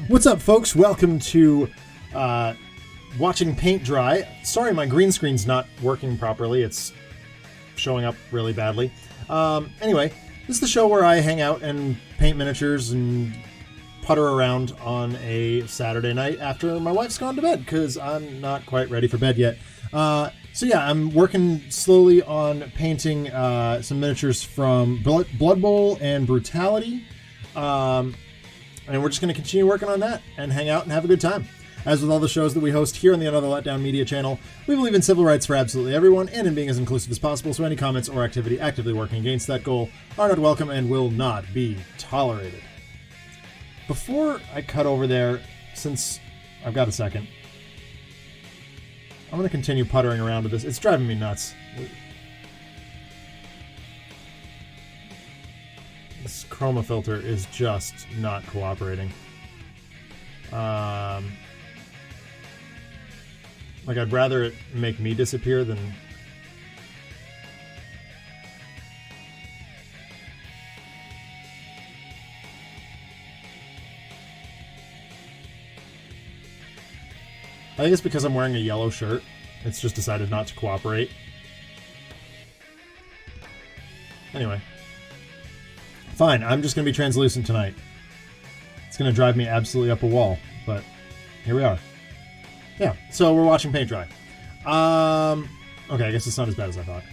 What's up, folks? Welcome to watching paint dry. Sorry, my green screen's not working properly. It's showing up really badly. Anyway, this is the show where I hang out and paint miniatures and putter around on a Saturday night after my wife's gone to bed, because I'm not quite ready for bed yet. So yeah, I'm working slowly on painting some miniatures from Blood Bowl and Brutality. And we're just going to continue working on that and hang out and have a good time. As with all the shows that we host here on the Another Letdown Media channel, we believe in civil rights for absolutely everyone and in being as inclusive as possible, so any comments or activity actively working against that goal are not welcome and will not be tolerated. Before I cut over there, since I've got a second, I'm going to continue puttering around with this. It's driving me nuts. This chroma filter is just not cooperating. Like, I'd rather it make me disappear than... I think it's because I'm wearing a yellow shirt. It's just decided not to cooperate. Anyway. Fine, I'm just going to be translucent tonight. It's going to drive me absolutely up a wall, but here we are. Yeah, so we're watching paint dry. Okay, I guess it's not as bad as I thought.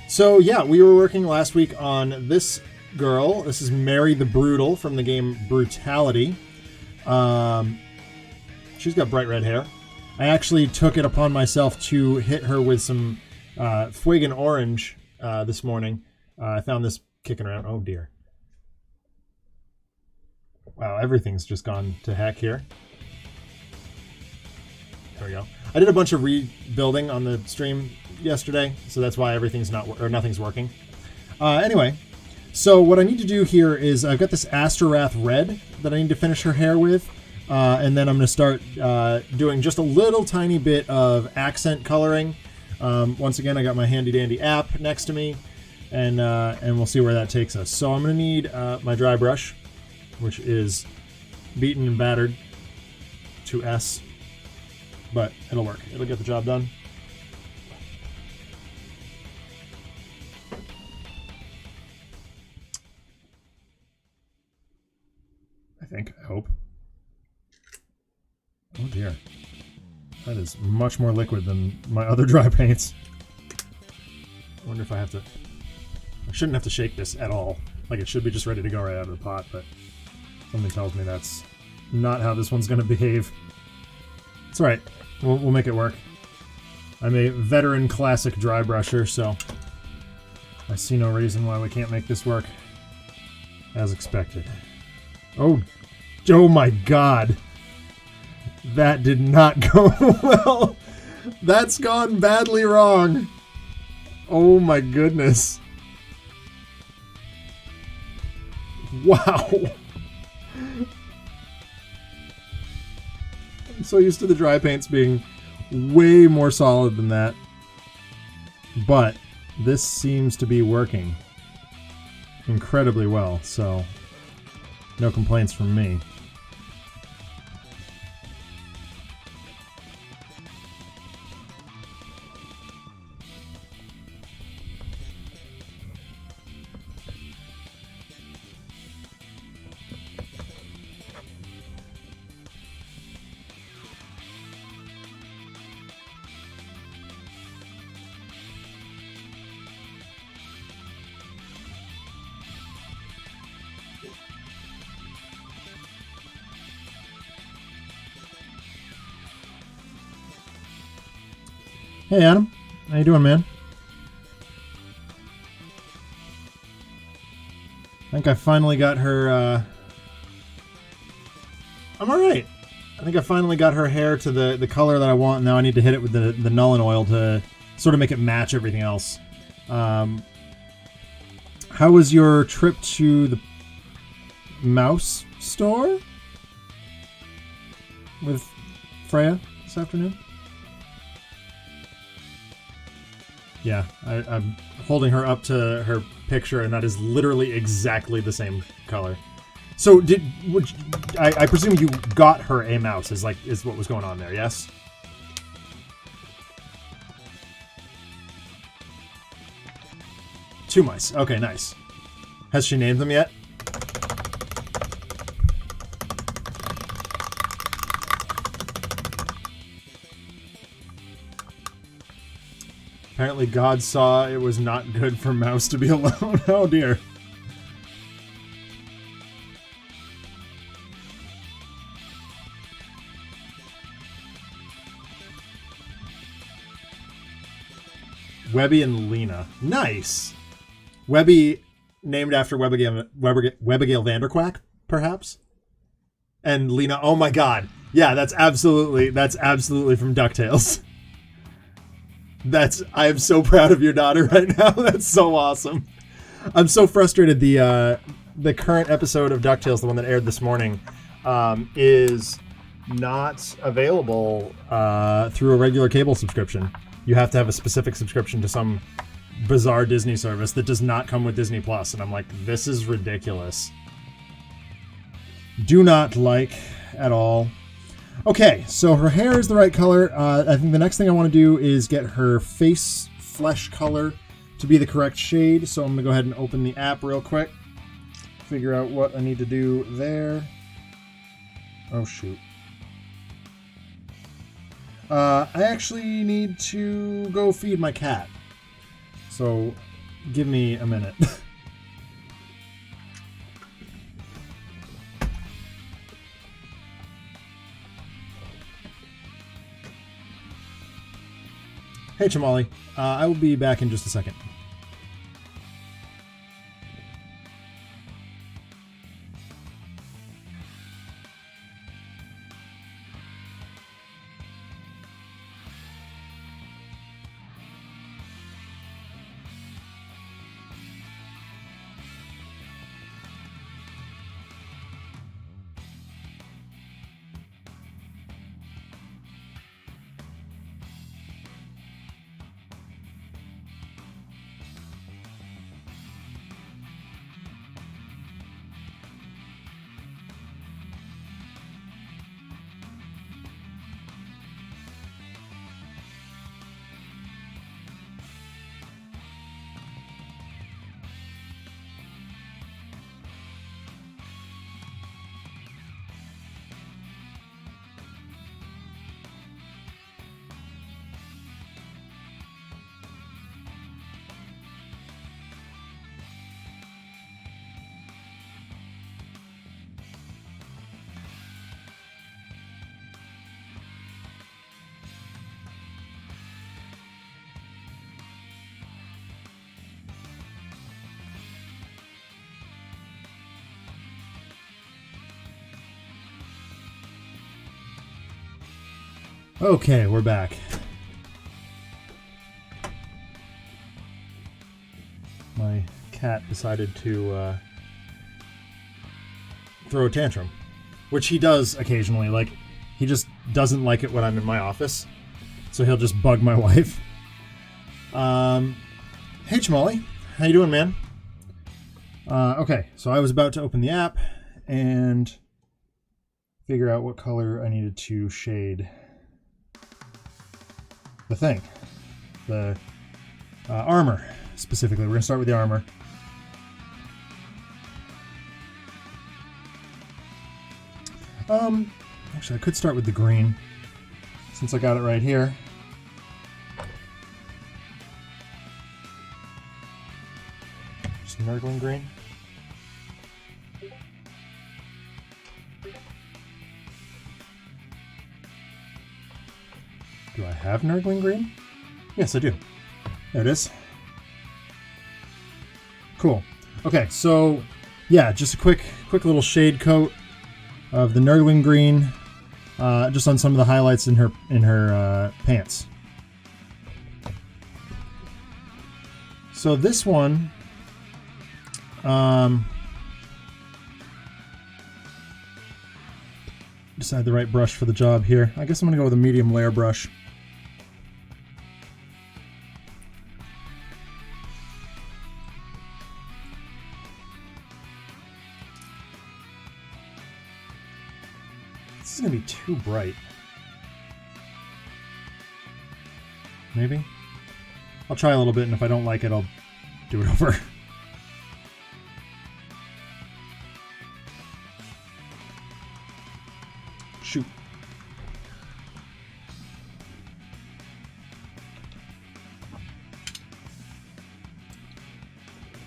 So yeah, we were working last week on this girl. This is Mary the Brutal from the game Brutality. She's got bright red hair. I actually took it upon myself to hit her with some Fuegan Orange this morning. I found this kicking around. Oh dear. Wow, everything's just gone to heck here. There we go. I did a bunch of rebuilding on the stream yesterday, so that's why everything's nothing's working. Anyway, so what I need to do here is I've got this Astorath Red that I need to finish her hair with, and then I'm going to start doing just a little tiny bit of accent coloring. Once again, I got my handy dandy app next to me, and we'll see where that takes us. So I'm going to need my dry brush, which is beaten and battered to S, but it'll work. It'll get the job done. I hope. Oh dear. That is much more liquid than my other dry paints. I wonder if I have to... I shouldn't have to shake this at all. Like, it should be just ready to go right out of the pot, but something tells me that's not how this one's going to behave. It's alright. We'll make it work. I'm a veteran classic dry brusher, so I see no reason why we can't make this work as expected. Oh my god. That did not go well. That's gone badly wrong. Oh my goodness. Wow. I'm so used to the dry paints being way more solid than that. But this seems to be working incredibly well, so no complaints from me. Hey Adam, how you doing, man? I think I finally got her, I'm alright. I think I finally got her hair to the color that I want. Now I need to hit it with the Nuln Oil to sort of make it match everything else. How was your trip to the mouse store with Freya this afternoon? Yeah, I'm holding her up to her picture, and that is literally exactly the same color. So I presume you got her a mouse is what was going on there, yes? Two mice. Okay, nice. Has she named them yet? Apparently God saw it was not good for Mouse to be alone. Oh dear. Webby and Lena. Nice. Webby, named after Webbigail Vanderquack, perhaps? And Lena, oh my god. Yeah, that's absolutely from DuckTales. I am so proud of your daughter right now. That's so awesome. I'm so frustrated. The current episode of DuckTales, the one that aired this morning, is not available through a regular cable subscription. You have to have a specific subscription to some bizarre Disney service that does not come with Disney Plus, and I'm like, this is ridiculous. Do not like at all. Okay, so her hair is the right color. I think the next thing I want to do is get her face flesh color to be the correct shade. So I'm going to go ahead and open the app real quick. Figure out what I need to do there. Oh, shoot. I actually need to go feed my cat. So give me a minute. Hey, Chamali. I will be back in just a second. Okay, we're back. My cat decided to throw a tantrum, which he does occasionally. Like, he just doesn't like it when I'm in my office, so he'll just bug my wife. Hey, Chamali. How you doing, man? Okay, so I was about to open the app and figure out what color I needed to shade the thing. The armor, specifically. We're going to start with the armor. Actually, I could start with the green, since I got it right here. Just Nurgling green. Do I have Nurgling green? Yes, I do. There it is. Cool. Okay, so yeah, just a quick little shade coat of the Nurgling green, just on some of the highlights in her pants. So this one, decide the right brush for the job here. I guess I'm gonna go with a medium layer brush. This is going to be too bright. Maybe? I'll try a little bit, and if I don't like it, I'll do it over. Shoot.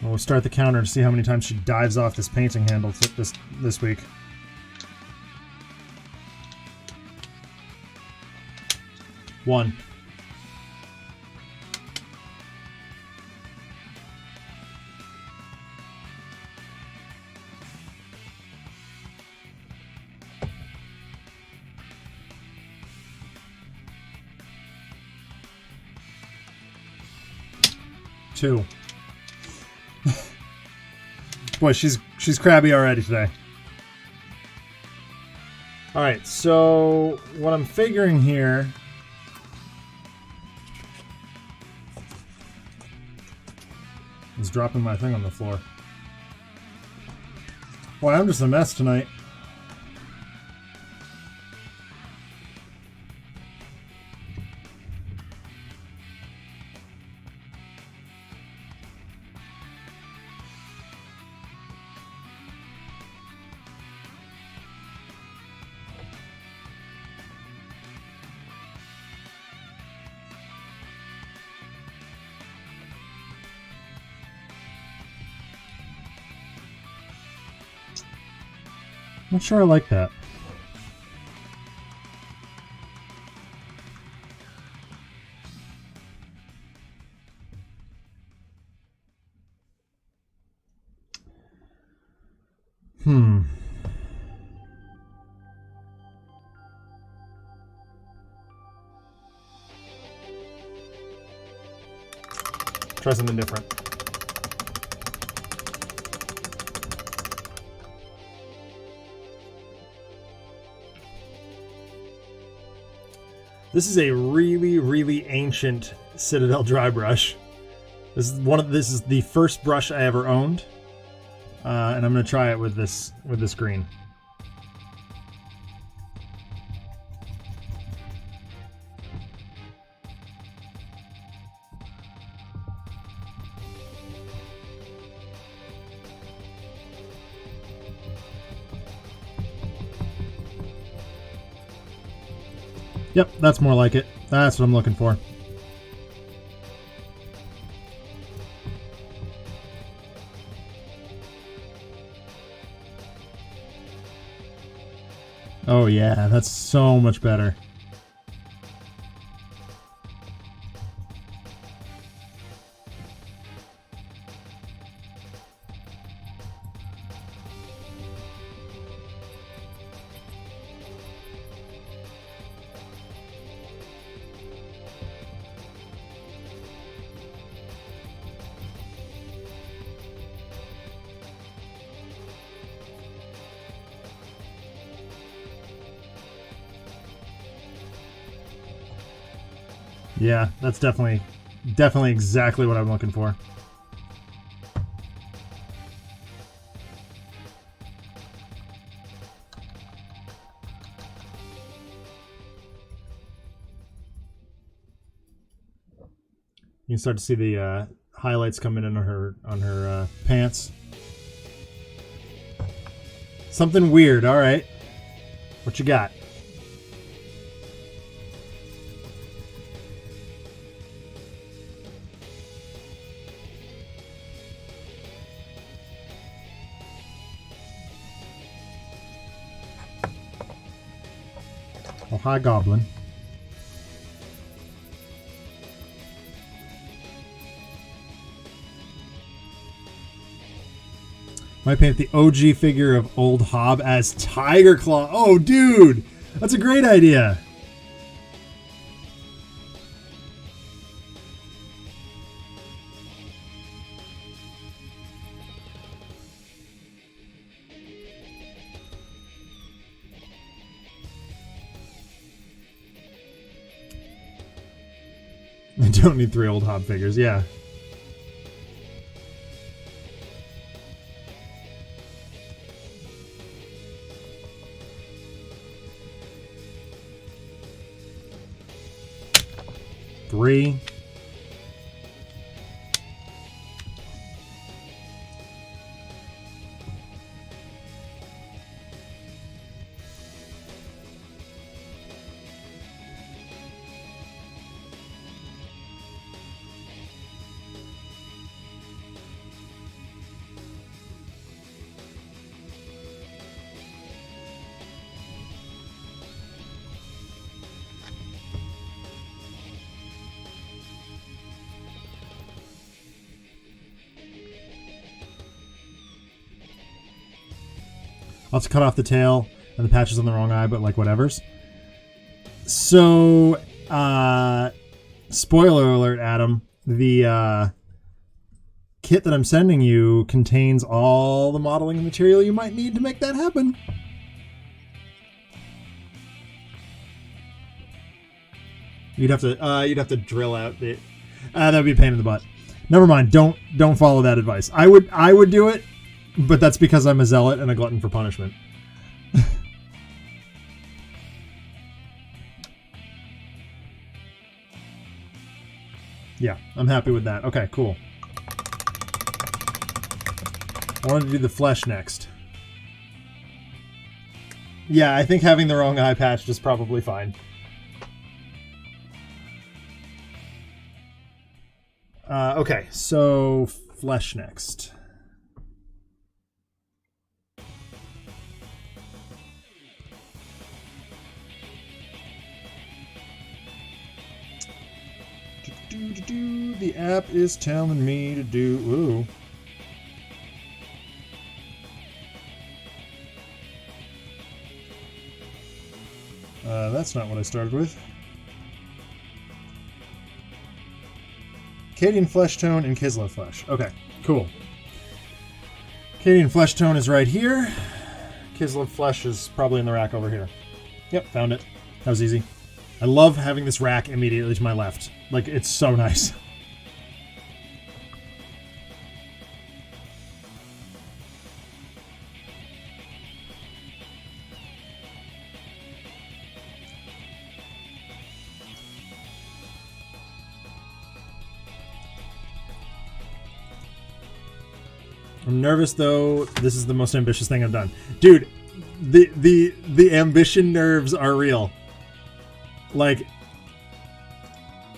We'll start the counter to see how many times she dives off this painting handle this week. One. Two. Boy, she's crabby already today. All right, so what I'm figuring here is dropping my thing on the floor. Boy, I'm just a mess tonight. Not sure I like that. Try something different. This is a really, really ancient Citadel dry brush. This is the first brush I ever owned, and I'm going to try it with this green. Yep, that's more like it. That's what I'm looking for. Oh yeah, that's so much better. Yeah, that's definitely exactly what I'm looking for. You can start to see the highlights coming in on her pants. Something weird. All right, what you got? Oh, hi, Goblin. Might paint the OG figure of Old Hob as Tiger Claw. Oh, dude! That's a great idea! I don't need 3 Old Hob figures, yeah. 3. I'll have to cut off the tail and the patch is on the wrong eye, but like whatever's. So, spoiler alert, Adam. The kit that I'm sending you contains all the modeling material you might need to make that happen. You'd have to drill out the. That'd be a pain in the butt. Never mind. Don't follow that advice. I would do it. But that's because I'm a zealot and a glutton for punishment. Yeah, I'm happy with that. Okay, cool. I wanted to do the flesh next. Yeah, I think having the wrong eye patch is probably fine. Okay, so flesh next. The app is telling me to do. Ooh. That's not what I started with. Cadian Flesh Tone and Kislev Flesh. Okay, cool. Cadian Flesh Tone is right here. Kislev Flesh is probably in the rack over here. Yep, found it. That was easy. I love having this rack immediately to my left. Like, it's so nice. I'm nervous though. This is the most ambitious thing I've done. Dude, the ambition nerves are real. Like,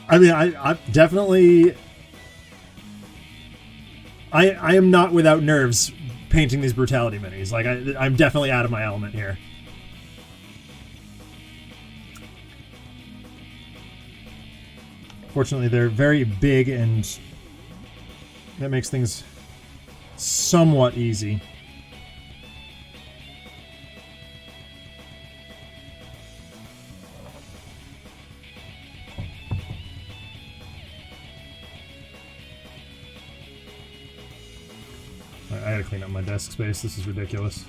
I mean, I definitely... I am not without nerves painting these brutality minis. Like, I'm definitely out of my element here. Fortunately, they're very big, and that makes things somewhat easy. I gotta clean up my desk space. This is ridiculous.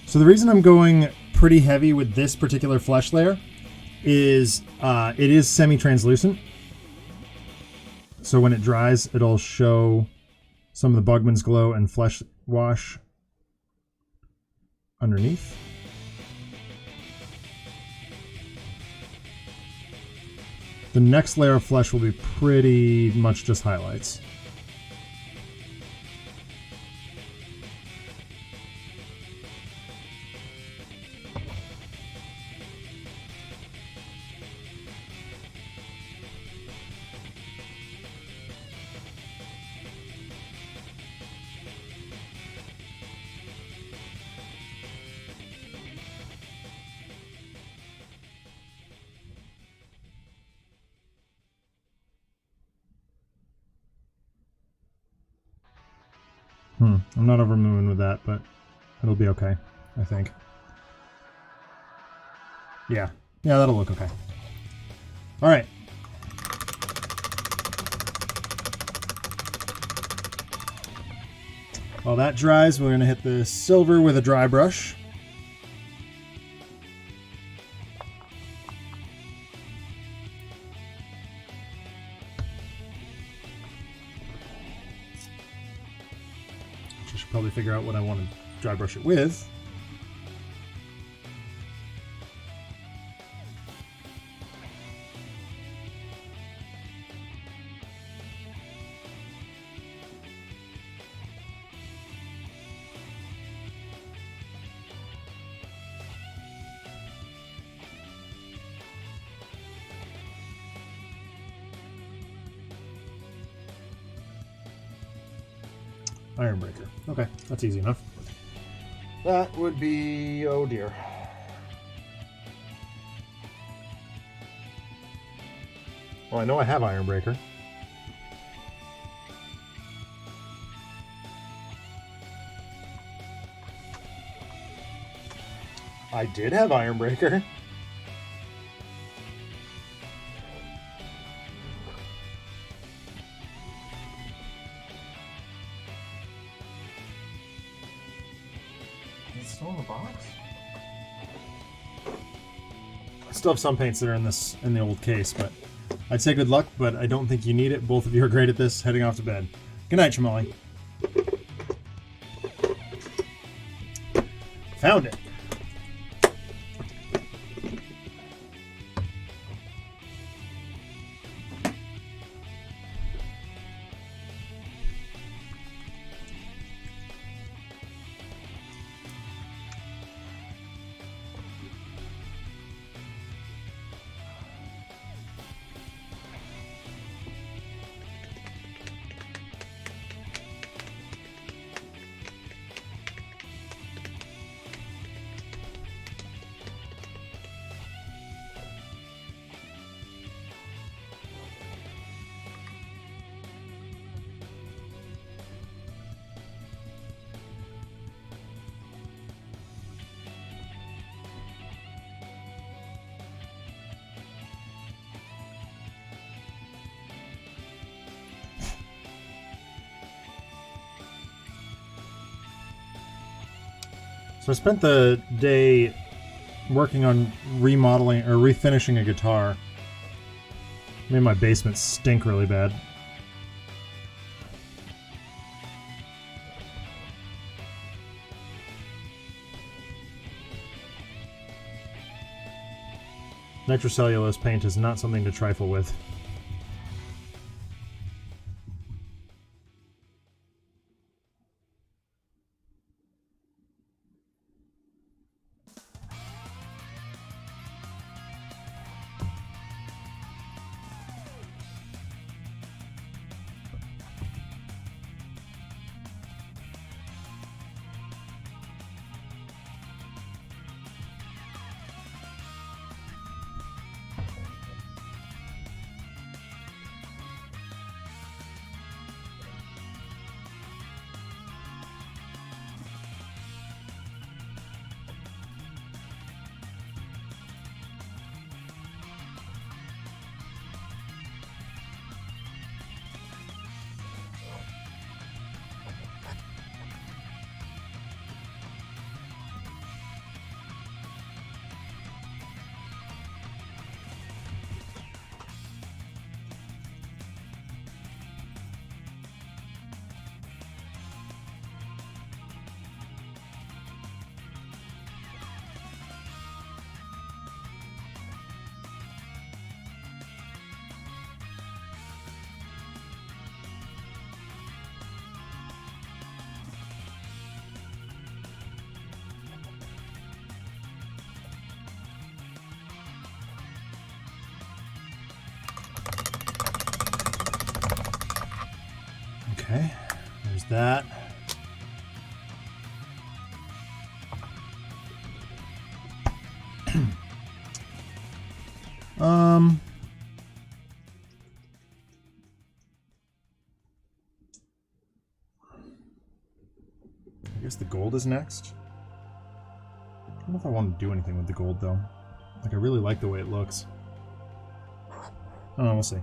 So the reason I'm going pretty heavy with this particular flesh layer is it is semi-translucent. So when it dries, it'll show some of the Bugman's Glow and Flesh Wash underneath. The next layer of flesh will be pretty much just highlights. I'm not over the moon with that, but it'll be okay, I think. Yeah. Yeah, that'll look okay. All right. While that dries, we're going to hit the silver with a dry brush. I should probably figure out what I want to dry brush it with. Ironbreaker. Okay, that's easy enough. That would be... oh dear. Well, I know I have Ironbreaker. I did have Ironbreaker. It's still in the box? I still have some paints that are in the old case, but I'd say good luck, but I don't think you need it. Both of you are great at this. Heading off to bed. Good night, Chamali. Found it. So I spent the day working on remodeling or refinishing a guitar. Made my basement stink really bad. Nitrocellulose paint is not something to trifle with. Okay, there's that. um, gold is next. I don't know if I want to do anything with the gold, though. Like, I really like the way it looks. Oh, we'll see.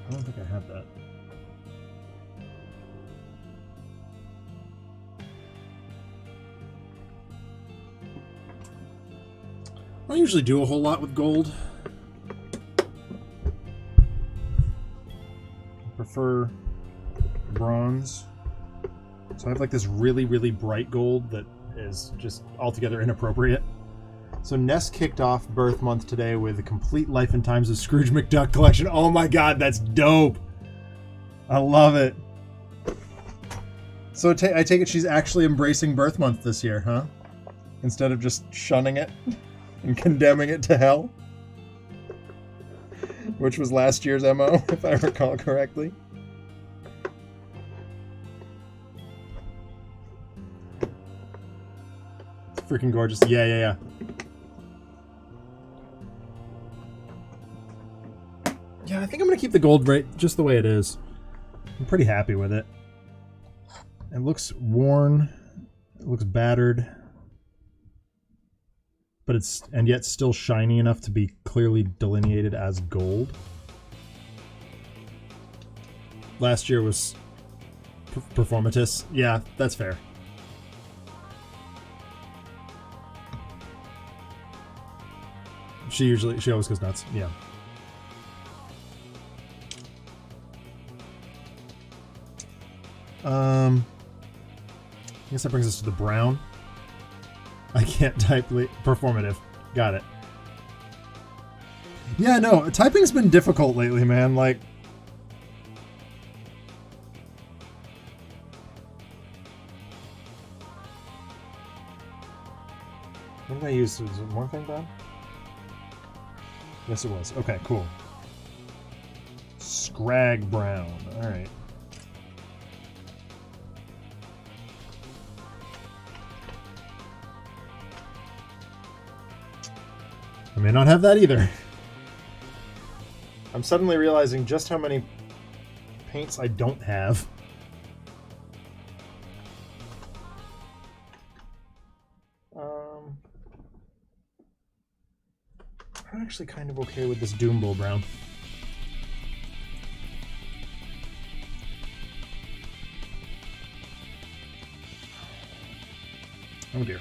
I don't think I have that. I don't usually do a whole lot with gold. I prefer bronze. So I have like this really, really bright gold that is just altogether inappropriate. So Ness kicked off birth month today with a complete Life and Times of Scrooge McDuck collection. Oh my god, that's dope! I love it. So I take it she's actually embracing birth month this year, huh? Instead of just shunning it and condemning it to hell. Which was last year's MO, if I recall correctly. It's freaking gorgeous. Yeah. Yeah, I think I'm going to keep the gold right just the way it is. I'm pretty happy with it. It looks worn. It looks battered. But and yet still shiny enough to be clearly delineated as gold. Last year was performatus. Yeah, that's fair. She always goes nuts. Yeah. I guess that brings us to the brown. I can't type performative. Got it. Yeah, no, typing's been difficult lately, man. Like, what did I use? Was it one thing bad? Yes, it was. Okay, cool. Scrag brown. All right. I may not have that either. I'm suddenly realizing just how many paints I don't have. I'm actually kind of okay with this Doombull brown. Oh dear.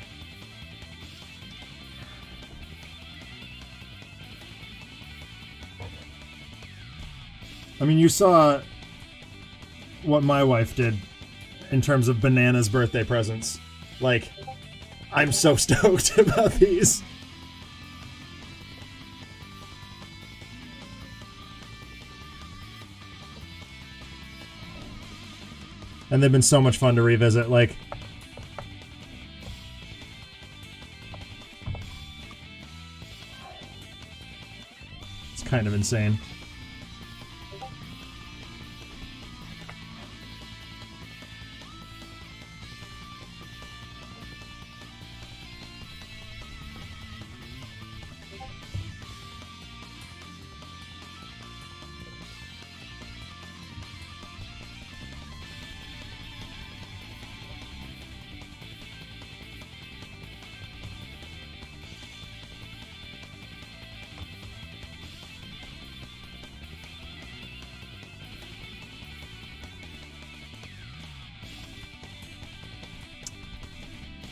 I mean, you saw what my wife did in terms of bananas birthday presents. Like, I'm so stoked about these. And they've been so much fun to revisit. Like, it's kind of insane.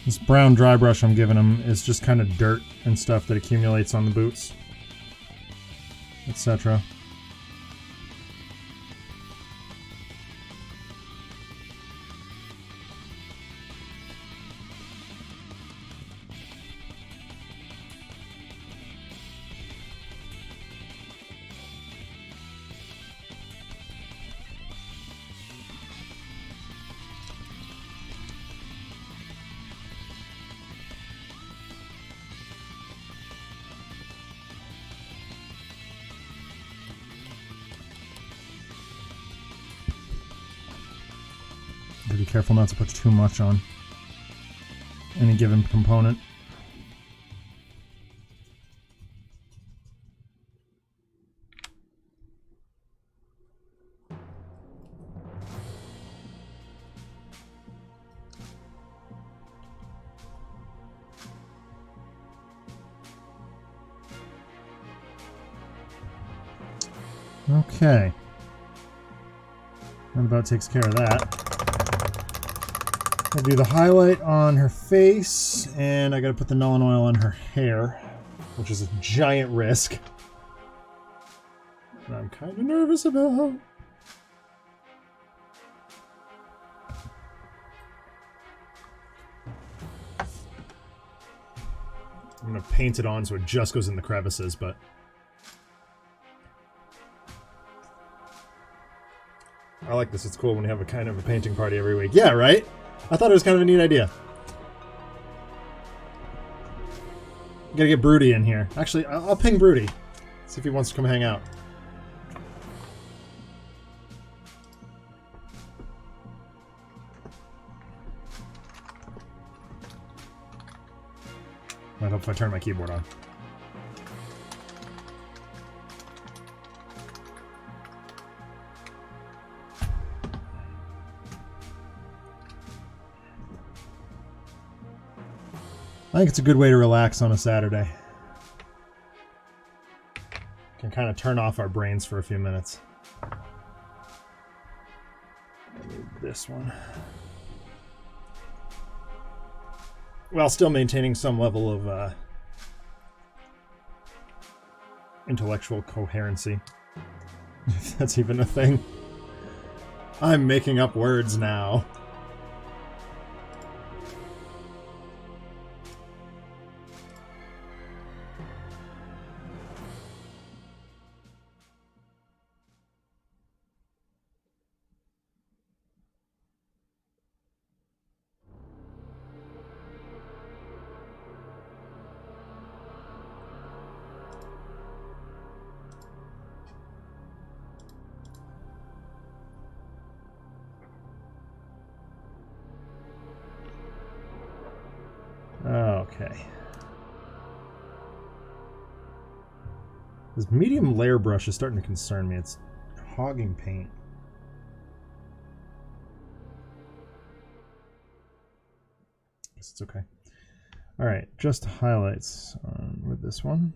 This brown dry brush I'm giving him is just kind of dirt and stuff that accumulates on the boots, etc. careful not to put too much on any given component. Okay. That about takes care of that. I do the highlight on her face, and I gotta put the Nuln Oil on her hair, which is a giant risk. And I'm kind of nervous about. I'm gonna paint it on so it just goes in the crevices, but I like this. It's cool when you have a kind of a painting party every week. Yeah, right? I thought it was kind of a neat idea. Gotta get Broody in here. Actually, I'll ping Broody. See if he wants to come hang out. Might help if I turn my keyboard on. I think it's a good way to relax on a Saturday. Can kind of turn off our brains for a few minutes. This one. While still maintaining some level of intellectual coherency. If that's even a thing. I'm making up words now. Okay. This medium layer brush is starting to concern me. It's hogging paint. Guess it's okay. Alright, just highlights with this one.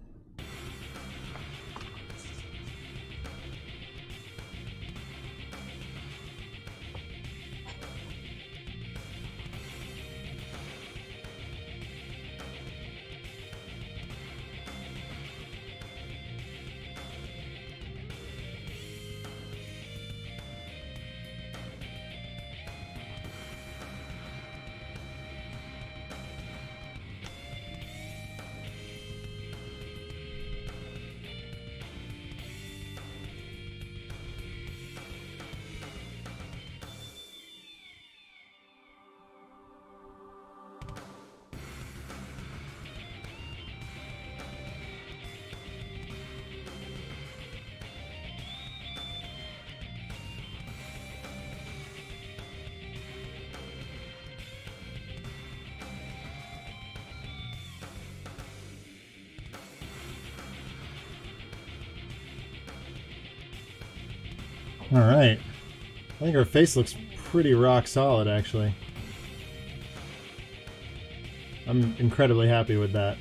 Alright. I think her face looks pretty rock solid, actually. I'm incredibly happy with that.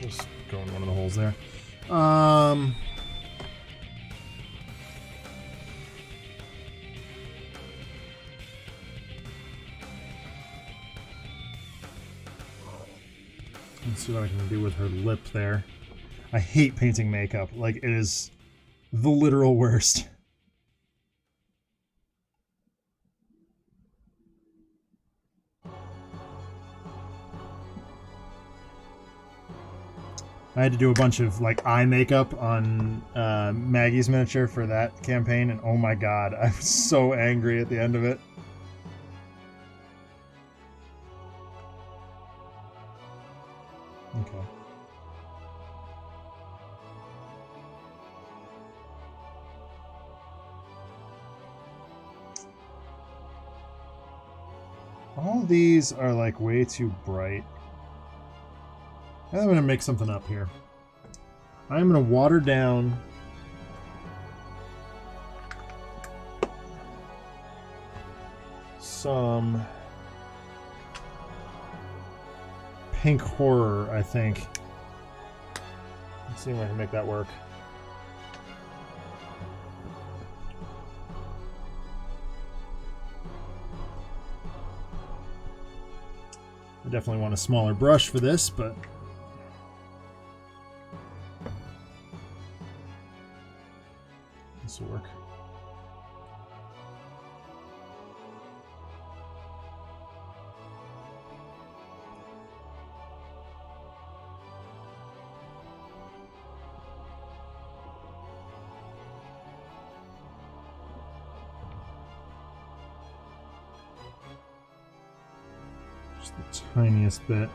Just go in one of the holes there. Let's see what I can do with her lip there. I hate painting makeup. Like, it is the literal worst. I had to do a bunch of like eye makeup on Maggie's miniature for that campaign, and oh my god, I was so angry at the end of it. Okay. All these are like way too bright. I'm going to make something up here. I'm going to water down some pink horror, I think. Let's see if I can make that work. I definitely want a smaller brush for this, but this will work. Just the tiniest bit.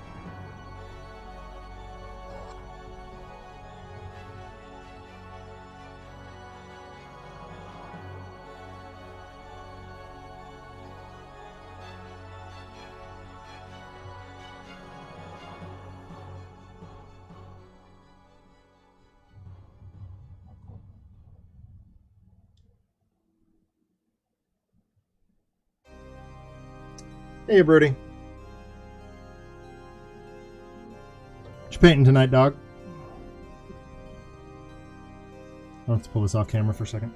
Hey, Brody. What you painting tonight, dog? I'll have to pull this off camera for a second.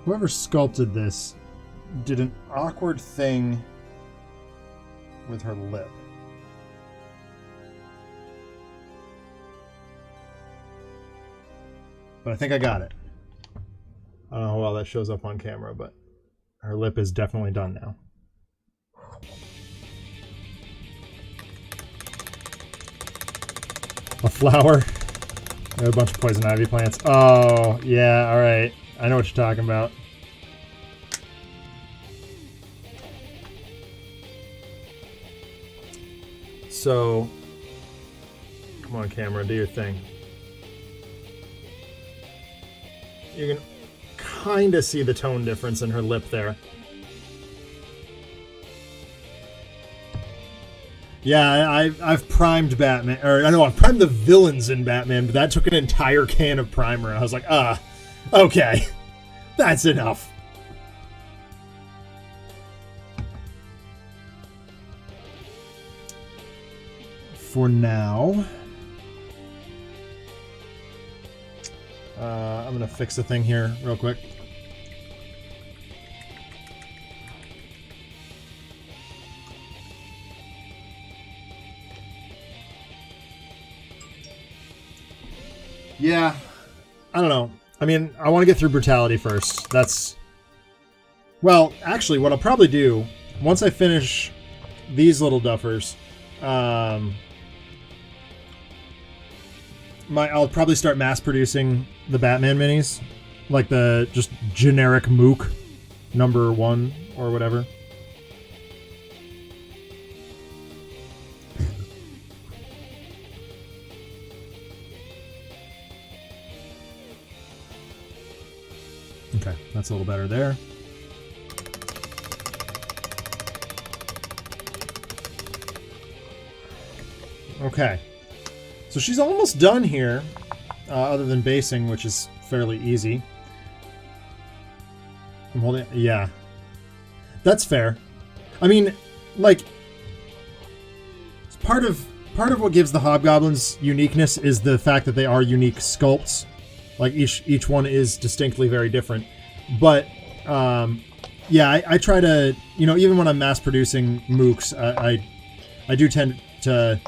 Whoever sculpted this did an awkward thing with her lip. But I think I got it. I don't know how well that shows up on camera, but her lip is definitely done now. A flower. A bunch of poison ivy plants. Oh, yeah, alright. I know what you're talking about. So, come on, camera, do your thing. You can kind of see the tone difference in her lip there. Yeah, I've primed Batman, or I know I've primed the villains in Batman, but that took an entire can of primer. I was like, okay, that's enough. For now, I'm gonna fix a thing here real quick. Yeah, I don't know. I mean, I want to get through Brutality first. That's... Well, actually, what I'll probably do, once I finish these little duffers, I'll probably start mass-producing the Batman minis. Like the just generic Mook #1 or whatever. Okay, that's a little better there. Okay. So she's almost done here, other than basing, which is fairly easy. I'm holding... Yeah. That's fair. I mean, like... Part of what gives the Hobgoblins uniqueness is the fact that they are unique sculpts. Like, each one is distinctly very different. But, yeah, I try to... You know, even when I'm mass-producing mooks, I do tend to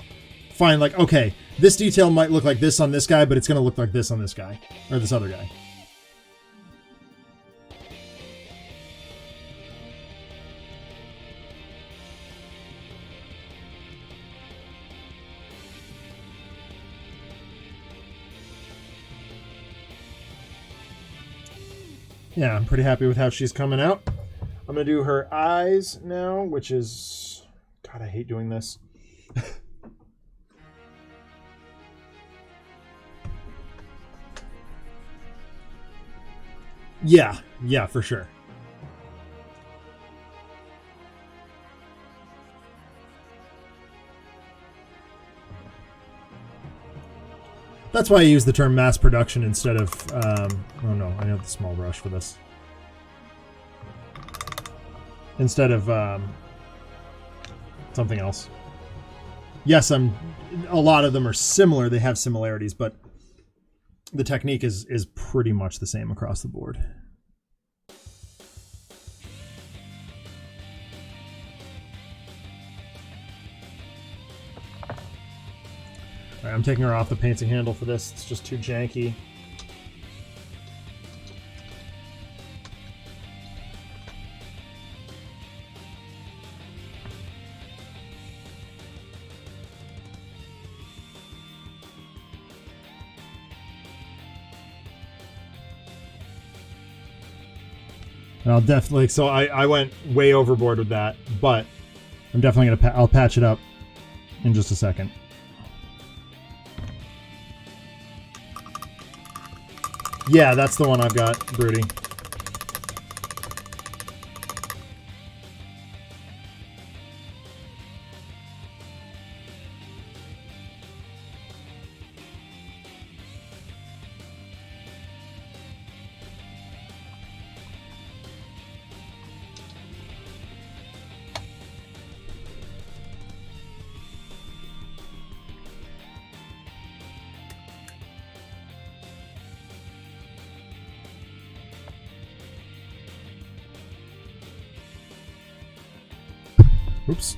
find like, okay, this detail might look like this on this guy, but it's going to look like this on this guy or this other guy. Yeah, I'm pretty happy with how she's coming out. I'm going to do her eyes now, which is... God, I hate doing this. Yeah, for sure. That's why I use the term mass production instead of, oh no, I have the small brush for this. Instead of something else. Yes, a lot of them are similar. They have similarities, but the technique is pretty much the same across the board. Alright, I'm taking her off the painting handle for this. It's just too janky. And I'll definitely, so I went way overboard with that, but I'm definitely gonna, I'll patch it up in just a second. Yeah, that's the one I've got, Broody. Oops.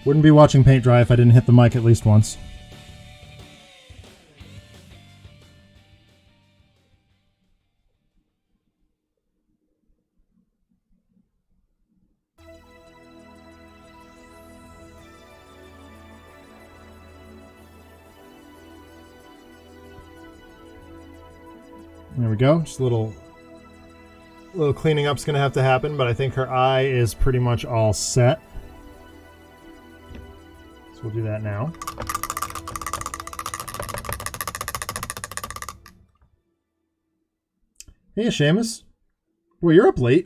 Wouldn't be watching paint dry if I didn't hit the mic at least once. There we go. Just a little cleaning up's gonna have to happen, but I think her eye is pretty much all set. So we'll do that now. Hey, Seamus. Boy, you're up late.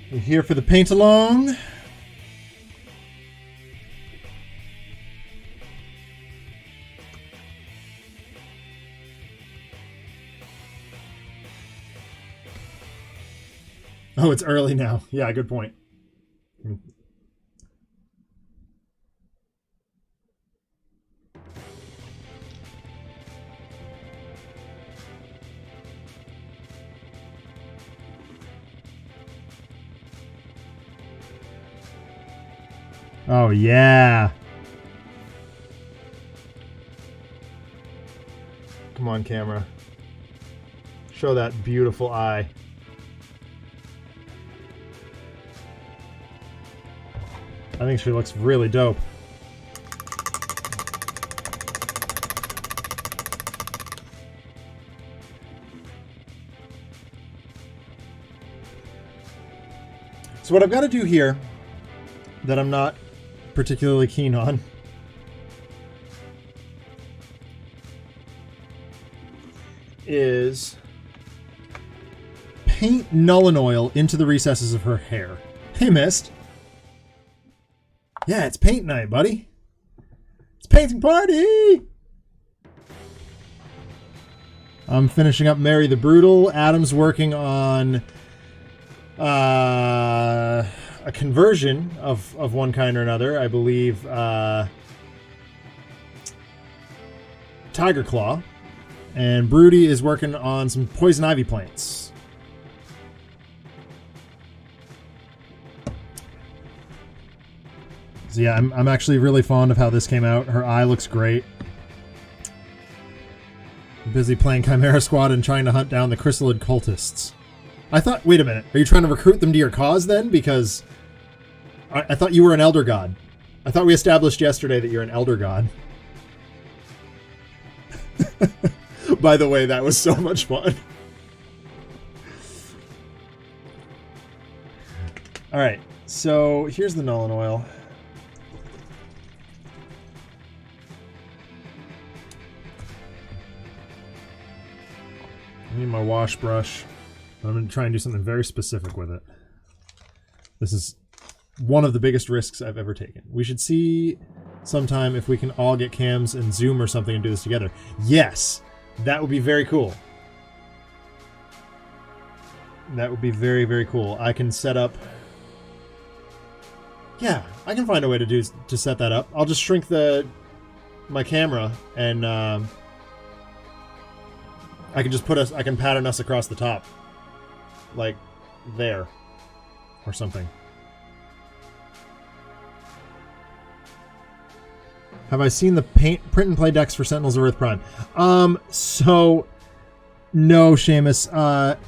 We're here for the paint along. Oh, it's early now. Yeah, good point. Oh, yeah. Come on, camera. Show that beautiful eye. I think she looks really dope. So what I've got to do here that I'm not particularly keen on is paint Nuln Oil into the recesses of her hair. Hey, Mist. Yeah, it's paint night, buddy. It's painting party! I'm finishing up Mary the Brutal. Adam's working on a conversion of one kind or another. I believe Tiger Claw. And Broody is working on some poison ivy plants. So yeah, I'm actually really fond of how this came out. Her eye looks great. I'm busy playing Chimera Squad and trying to hunt down the Chrysalid cultists. I thought, wait a minute, are you trying to recruit them to your cause then? Because I thought you were an Elder God. I thought we established yesterday that you're an Elder God. By the way, that was so much fun. Alright, so here's the Nuln Oil. I need my wash brush. I'm going to try and do something very specific with it. This is one of the biggest risks I've ever taken. We should see sometime if we can all get cams and Zoom or something and do this together. Yes! That would be very cool. That would be very, very cool. I can set up... Yeah, I can find a way to set that up. I'll just shrink my camera and I can just I can pattern us across the top. Like there. Or something. Have I seen the print and play decks for Sentinels of Earth Prime? So no, Seamus.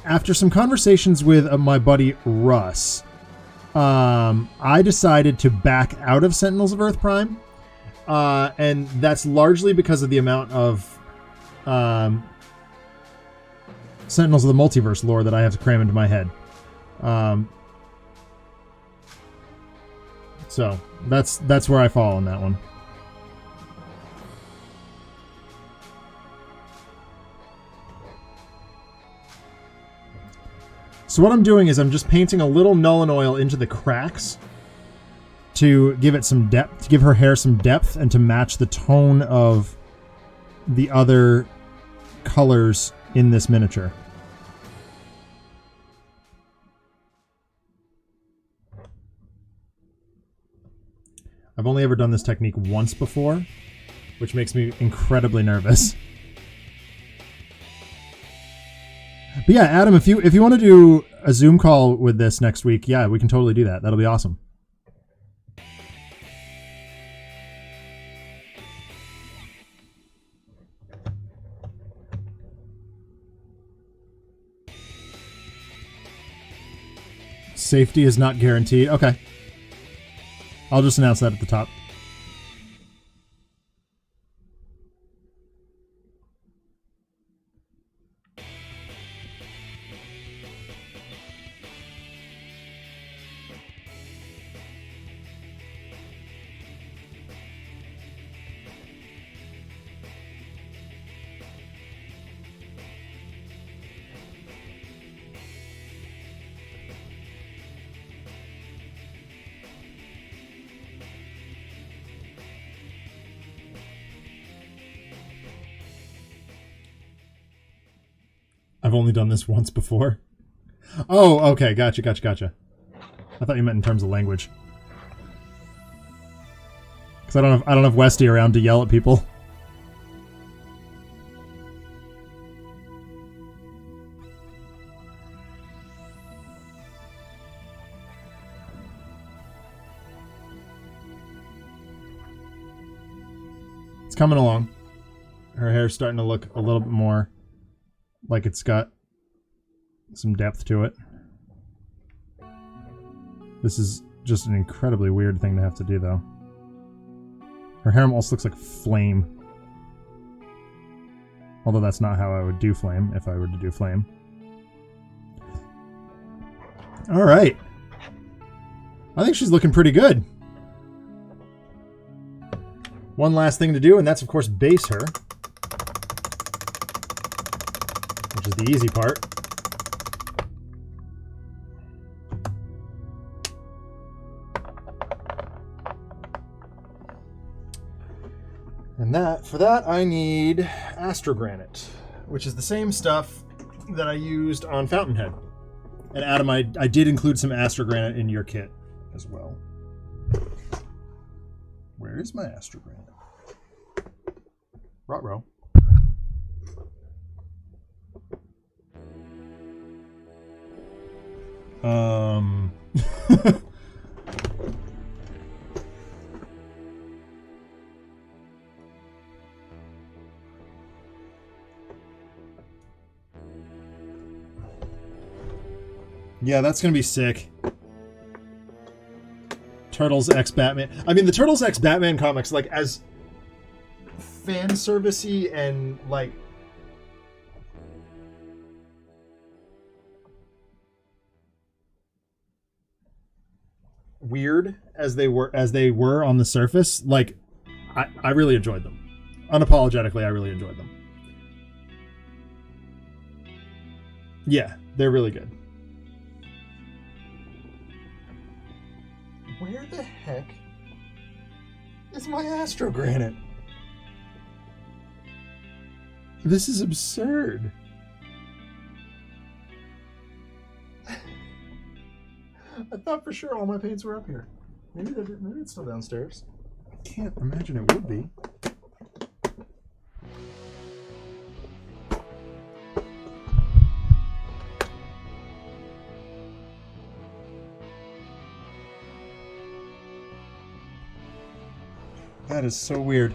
After some conversations with my buddy Russ, I decided to back out of Sentinels of Earth Prime. And that's largely because of the amount of Sentinels of the Multiverse lore that I have to cram into my head. So that's where I fall on that one. So what I'm doing is I'm just painting a little Nuln Oil into the cracks to give it some depth, to give her hair some depth, and to match the tone of the other colors in this miniature. I've only ever done this technique once before, which makes me incredibly nervous. But yeah, Adam, if you want to do a Zoom call with this next week, yeah, we can totally do that. That'll be awesome. Safety is not guaranteed. Okay. I'll just announce that at the top. I've only done this once before. Oh, okay. Gotcha. I thought you meant in terms of language. Because I don't have Westy around to yell at people. It's coming along. Her hair's starting to look a little bit more like it's got some depth to it. This is just an incredibly weird thing to have to do, though. Her hair almost looks like flame. Although that's not how I would do flame, if I were to do flame. Alright. I think she's looking pretty good. One last thing to do, and that's, of course, base her. Which is the easy part. And for that I need Astrogranite, which is the same stuff that I used on Fountainhead. And Adam, I did include some Astrogranite in your kit as well. Where is my Astrogranite? Ruh-roh. Um... Yeah, that's gonna be sick. Turtles X Batman. I mean, the Turtles X Batman comics, like, as fan servicey and like weird as they were on the surface, like I really enjoyed them. Unapologetically, I really enjoyed them. Yeah, they're really good. Where the heck is my Astro Granite? This is absurd. I thought for sure all my paints were up here. Maybe it's still downstairs. I can't imagine it would be. That is so weird.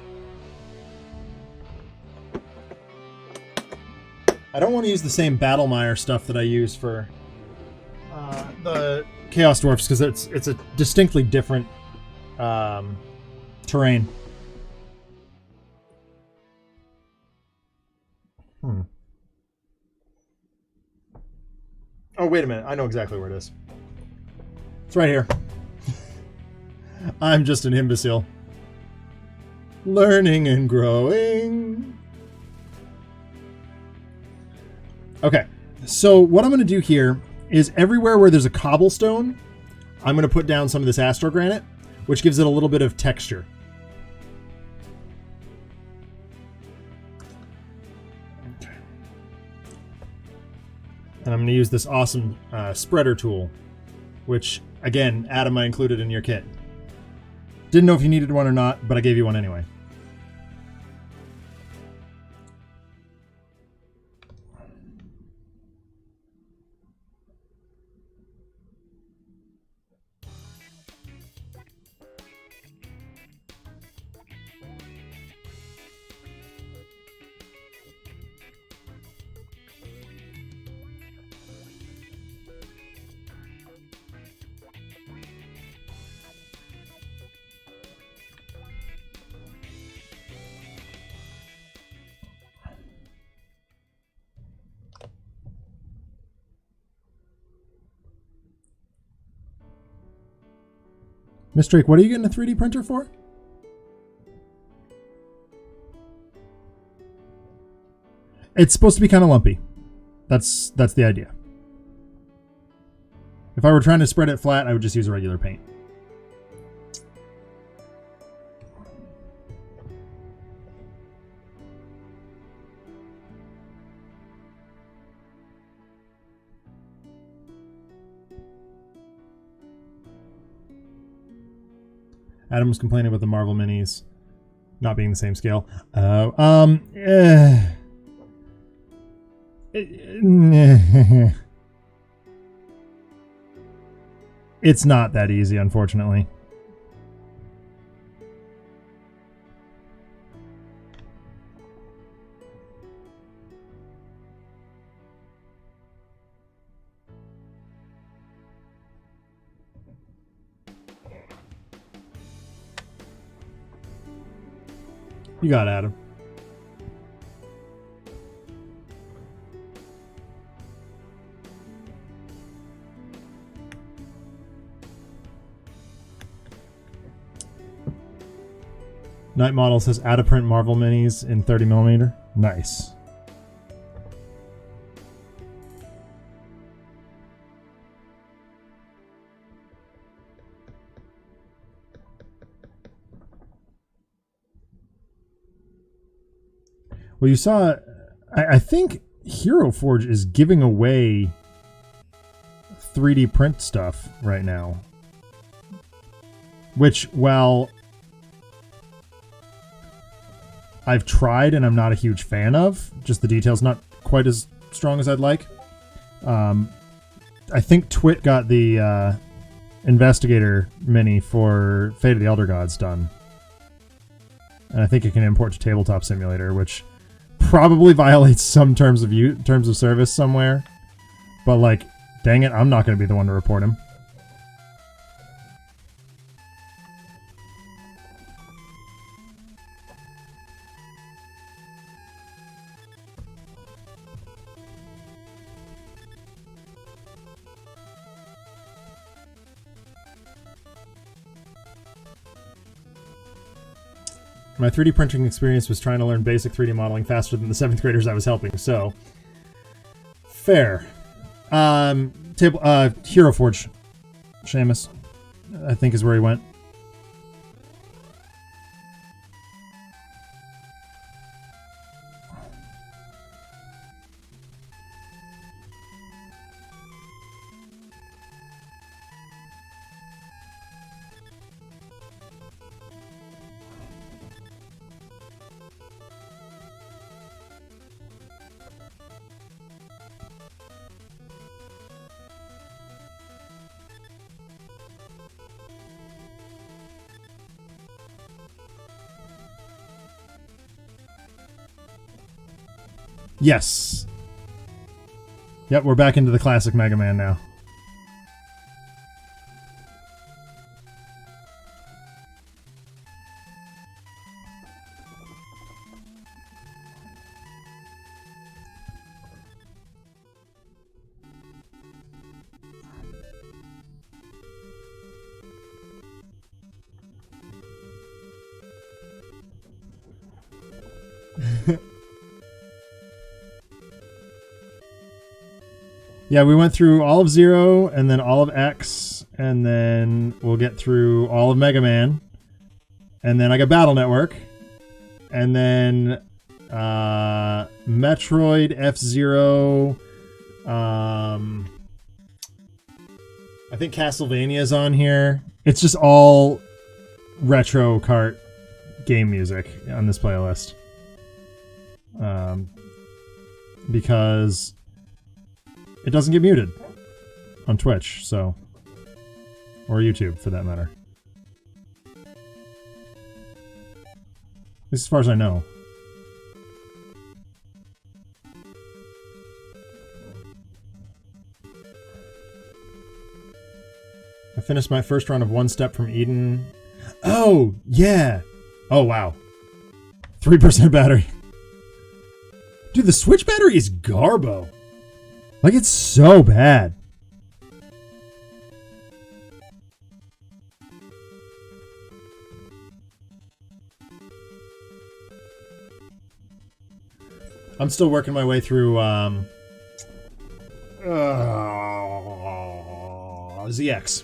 I don't want to use the same Battlemire stuff that I use for the Chaos Dwarfs because it's a distinctly different terrain. Oh, wait a minute. I know exactly where it is. It's right here. I'm just an imbecile. Learning and growing. Okay, so what I'm going to do here is everywhere where there's a cobblestone, I'm going to put down some of this Astro Granite, which gives it a little bit of texture. Okay. And I'm going to use this awesome spreader tool, which, again, Adam, I included in your kit. Didn't know if you needed one or not, but I gave you one anyway. Miss Drake, what are you getting a 3D printer for? It's supposed to be kind of lumpy. That's the idea. If I were trying to spread it flat, I would just use a regular paint. Adam was complaining about the Marvel minis not being the same scale. It's not that easy, unfortunately. You got it, Adam. Night Model says add a print Marvel minis in 30mm. Nice. Well, you saw, I think Hero Forge is giving away 3D print stuff right now. Which, while I've tried and I'm not a huge fan of, just the details not quite as strong as I'd like. I think Twit got the Investigator mini for Fate of the Elder Gods done. And I think it can import to Tabletop Simulator, which probably violates some terms of service somewhere. But, like, dang it, I'm not going to be the one to report him. My 3D printing experience was trying to learn basic 3D modeling faster than the 7th graders I was helping, so... Fair. Hero Forge. Seamus, I think, is where he went. Yes. Yep, we're back into the classic Mega Man now. Yeah, we went through all of Zero, and then all of X, and then we'll get through all of Mega Man, and then I got Battle Network, and then Metroid, F-Zero, I think Castlevania's on here. It's just all retro kart game music on this playlist. Because it doesn't get muted on Twitch, so... Or YouTube, for that matter. At least as far as I know. I finished my first run of One Step from Eden. Oh, yeah! Oh, wow. 3% battery. Dude, the Switch battery is garbo. Like, it's so bad. I'm still working my way through, ZX.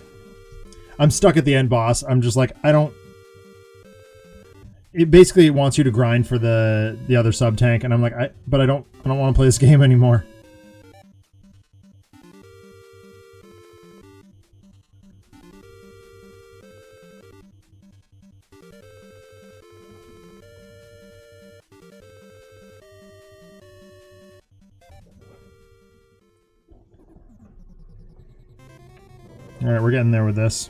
I'm stuck at the end boss. I'm just like, I don't... It basically wants you to grind for the other sub-tank, and I'm like, I don't want to play this game anymore. Alright, we're getting there with this.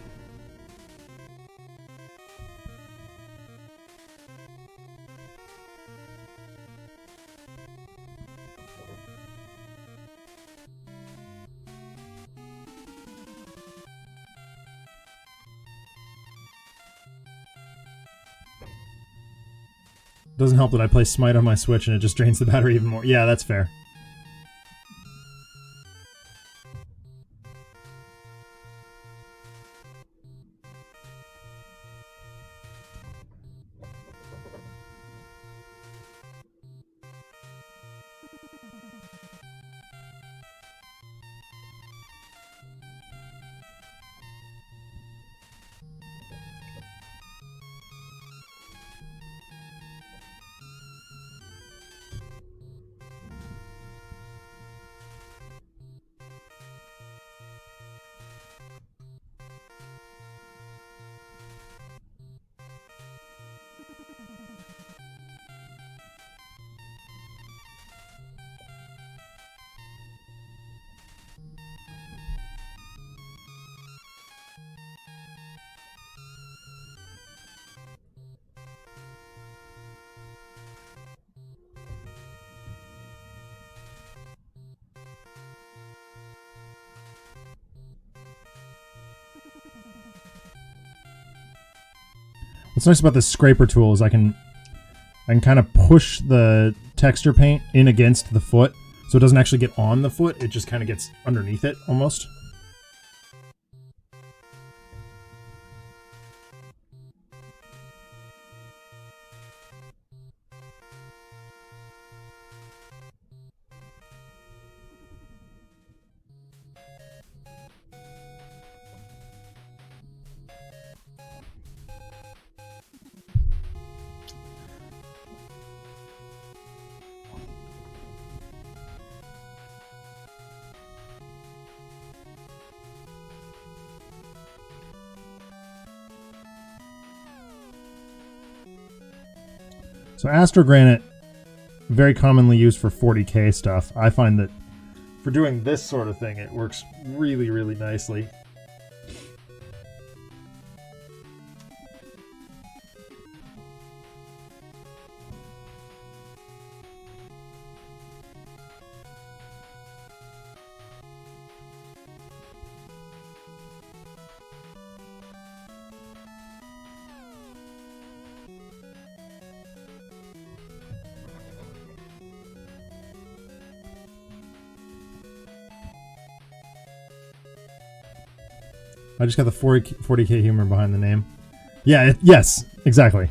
Doesn't help that I play Smite on my Switch and it just drains the battery even more. Yeah, that's fair. What's nice about this scraper tool is I can kind of push the texture paint in against the foot, so it doesn't actually get on the foot, it just kind of gets underneath it, almost. So Astro Granite, very commonly used for 40K stuff. I find that for doing this sort of thing, it works really, really nicely. I just got the 40K humor behind the name. Yeah, yes, exactly.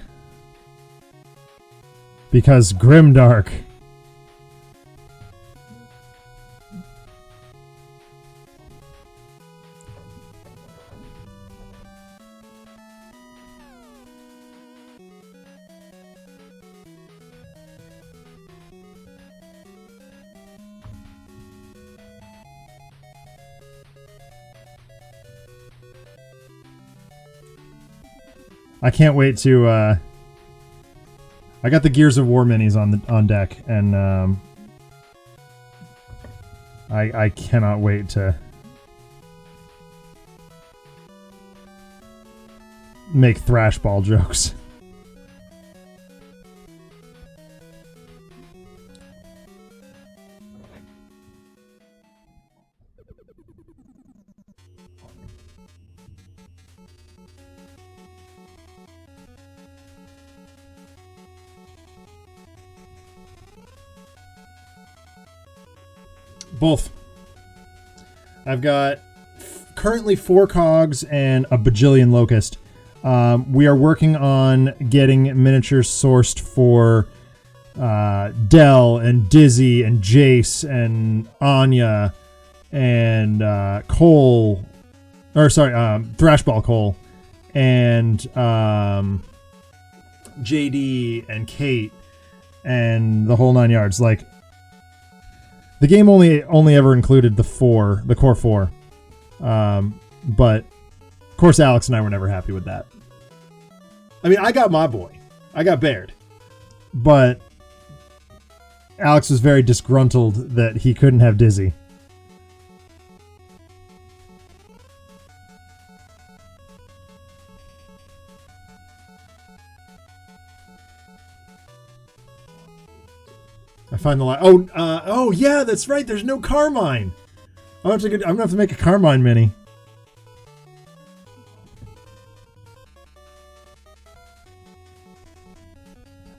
Because Grimdark. I can't wait to. I got the Gears of War minis on deck, and I cannot wait to make Thrashball jokes. Both. I've got currently 4 cogs and a bajillion locust. We are working on getting miniatures sourced for Dell and Dizzy and Jace and Anya and Cole, or sorry, Thrashball Cole and JD and Kate and the whole 9 yards. Like, the game only ever included the core 4. But of course Alex and I were never happy with that. I mean, I got my boy. I got Baird. But Alex was very disgruntled that he couldn't have Dizzy. I find the line. Oh yeah, that's right. There's no Carmine. I'm gonna have to make a Carmine mini.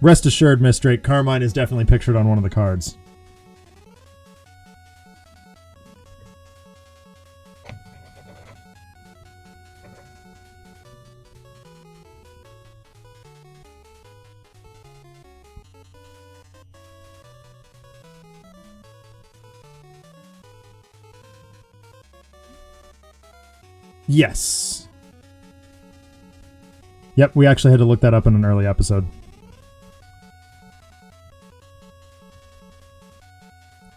Rest assured, Miss Drake, Carmine is definitely pictured on one of the cards. Yes. Yep, we actually had to look that up in an early episode.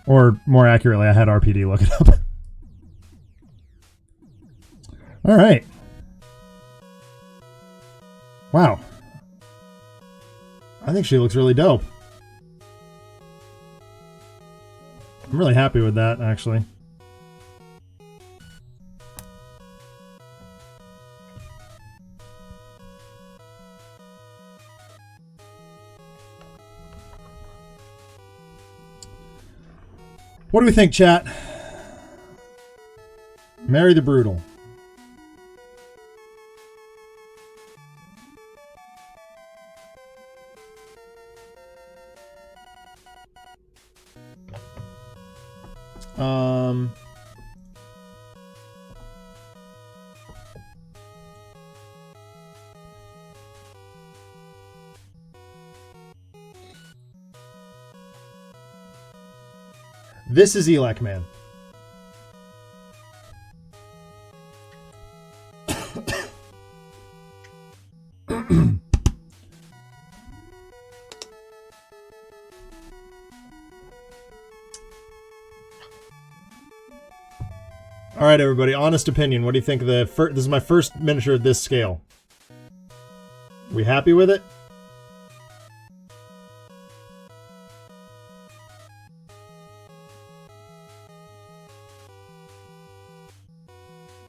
Or more accurately, I had RPD look it up. All right. Wow. I think she looks really dope. I'm really happy with that, actually. What do we think, chat? Mary the Brutal. This is Elec Man. All right, everybody. Honest opinion. What do you think of the first? This is my first miniature at this scale. We happy with it?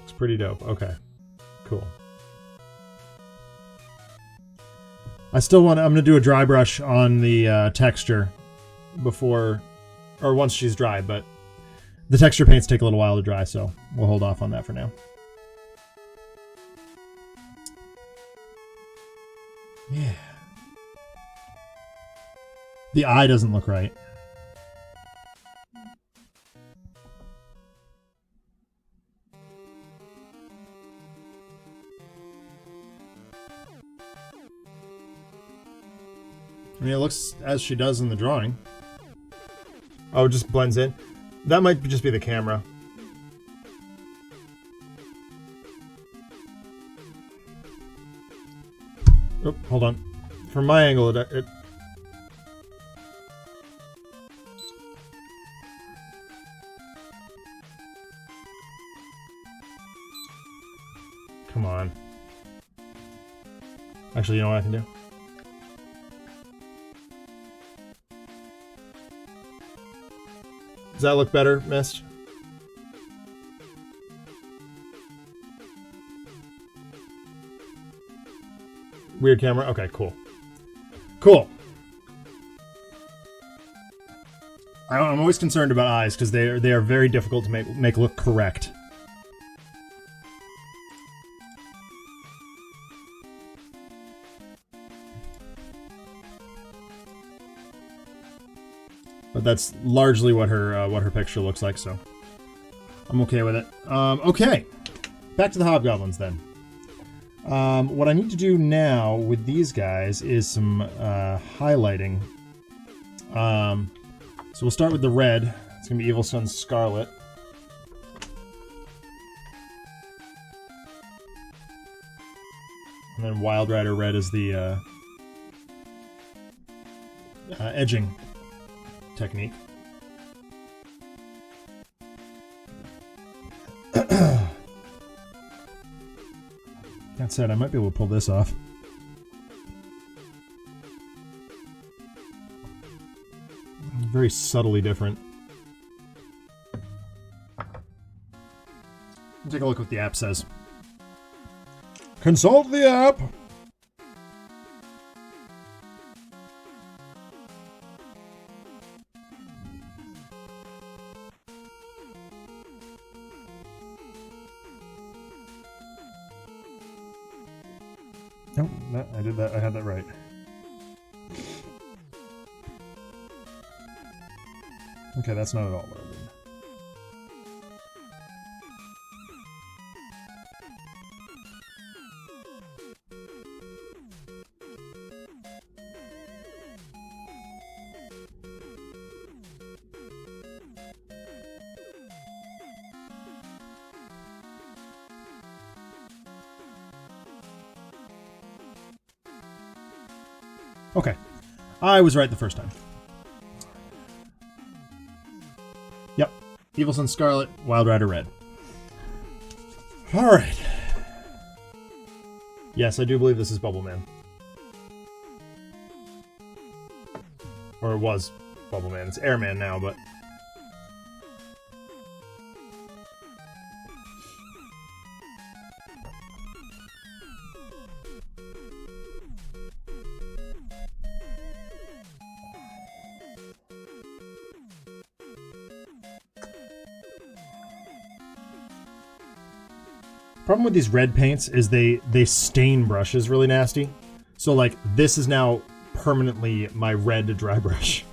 It's pretty dope. Okay, cool. I still want. I'm gonna do a dry brush on the texture before, or once she's dry, but. The texture paints take a little while to dry, so we'll hold off on that for now. Yeah. The eye doesn't look right. I mean, it looks as she does in the drawing. Oh, it just blends in. That might just be the camera. Oh, hold on. From my angle, it... Come on. Actually, you know what I can do? Does that look better, Mist? Weird camera? Okay, cool. Cool. I'm always concerned about eyes because they are very difficult to make look correct. But that's largely what her picture looks like, so I'm okay with it. Okay, back to the hobgoblins then. What I need to do now with these guys is some highlighting. So we'll start with the red. It's gonna be Evil Sunz Scarlet. And then Wild Rider Red is the edging technique. That said, I might be able to pull this off. Very subtly different. Take a look what the app says. Consult the app! Nope, I did that. I had that right. Okay, that's not at all what I did. Okay, I was right the first time. Yep, Evil Sunz Scarlet, Wild Rider Red. All right. Yes, I do believe this is Bubble Man. Or it was Bubble Man. It's Airman now, but... Problem with these red paints is they stain brushes really nasty. So like this is now permanently my red dry brush.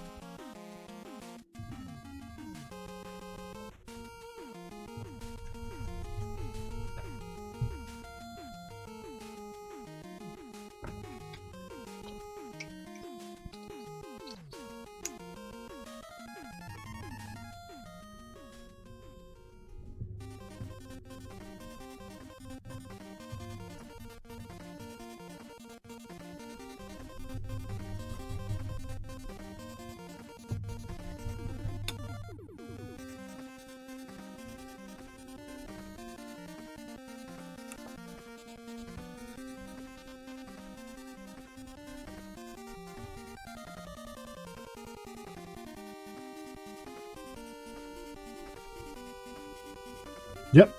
Yep.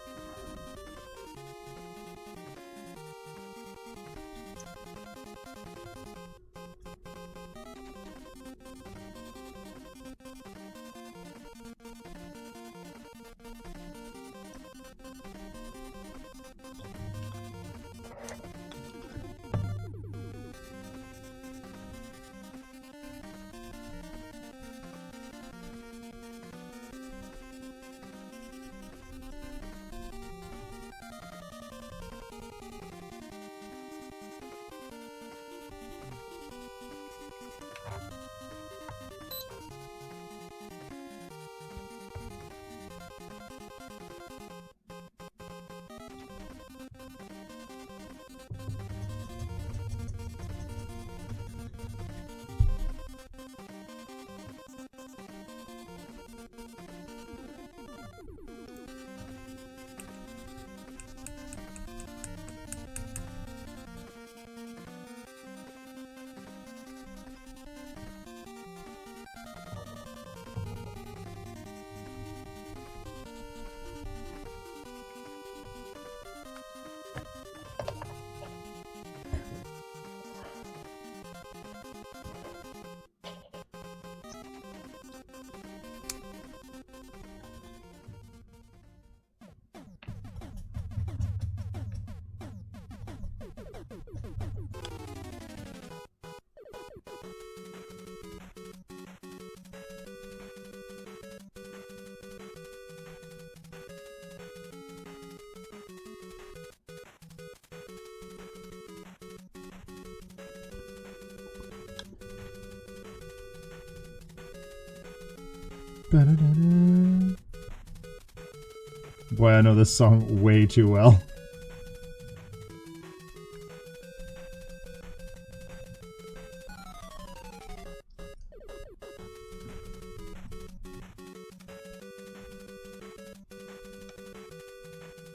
Boy, I know this song way too well.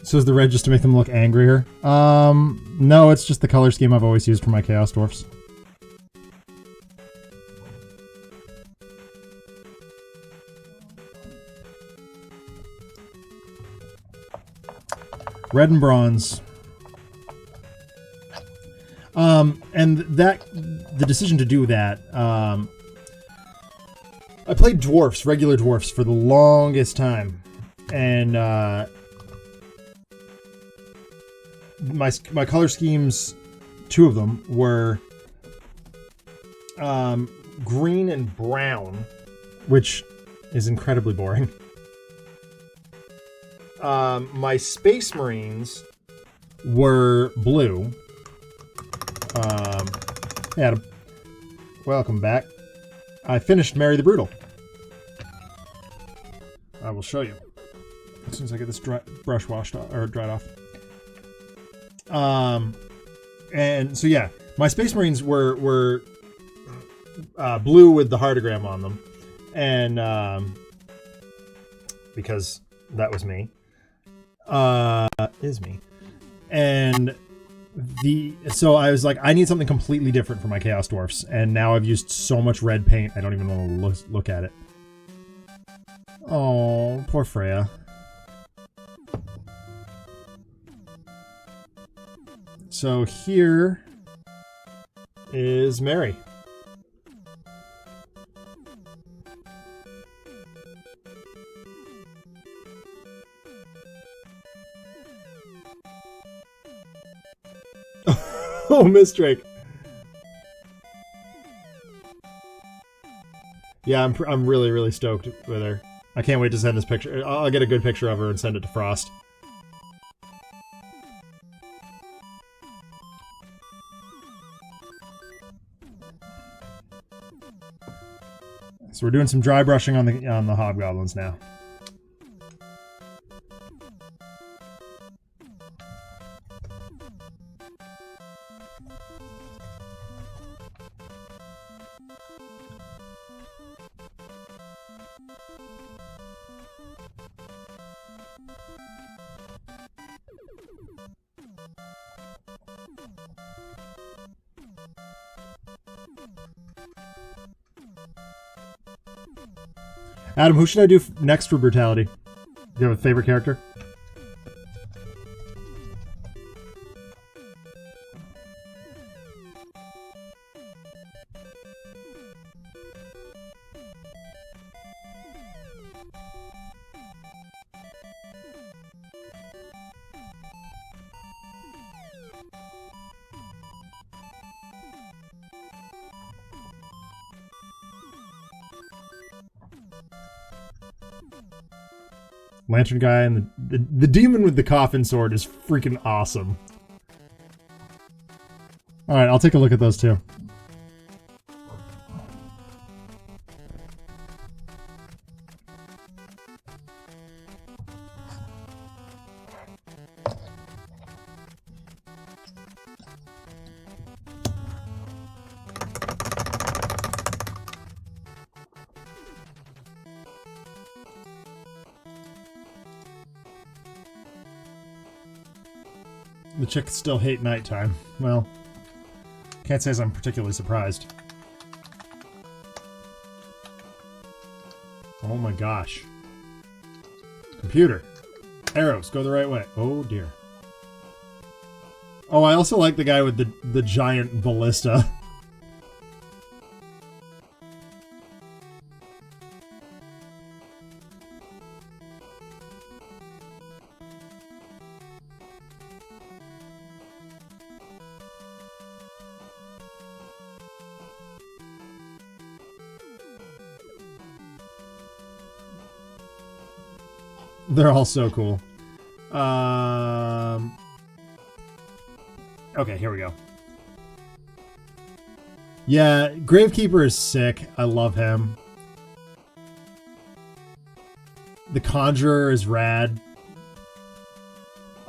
So is the red just to make them look angrier? No, it's just the color scheme I've always used for my Chaos Dwarfs. Red and bronze. And that, the decision to do that, I played dwarfs, regular dwarfs, for the longest time. And, my color schemes, two of them, were, green and brown, which is incredibly boring. My Space Marines were blue. Adam, welcome back. I finished Mary the Brutal. I will show you as soon as I get this brush washed off, or dried off. And so yeah, my Space Marines were blue with the heartogram on them, and because that was me. Is me. And so I was like, I need something completely different for my Chaos Dwarfs, and now I've used so much red paint I don't even want to look at it. Oh, poor Freya. So here is Mary. Oh, Miss Drake. Yeah, I'm really, really stoked with her. I can't wait to send this picture. I'll get a good picture of her and send it to Frost. So we're doing some dry brushing on the hobgoblins now. Adam, who should I do next for Brutality? Do you have a favorite character? Lantern guy and the demon with the coffin sword is freaking awesome. Alright, I'll take a look at those too. The chicks still hate nighttime. Well, can't say I'm particularly surprised. Oh my gosh. Computer. Arrows, go the right way. Oh dear. Oh, I also like the guy with the giant ballista. They're all so cool. Okay, here we go. Yeah, Gravekeeper is sick. I love him. The Conjurer is rad.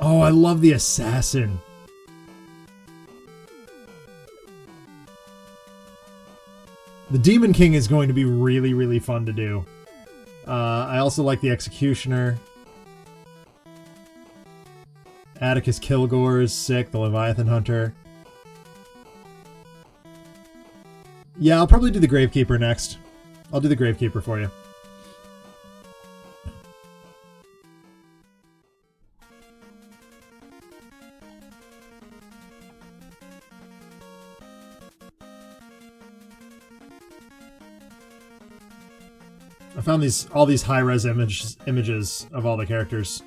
Oh, I love the Assassin. The Demon King is going to be really, really fun to do. I also like the Executioner. Atticus Kilgore is sick, the Leviathan Hunter. Yeah, I'll probably do the Gravekeeper next. I'll do the Gravekeeper for you. I found all these high-res images of all the characters.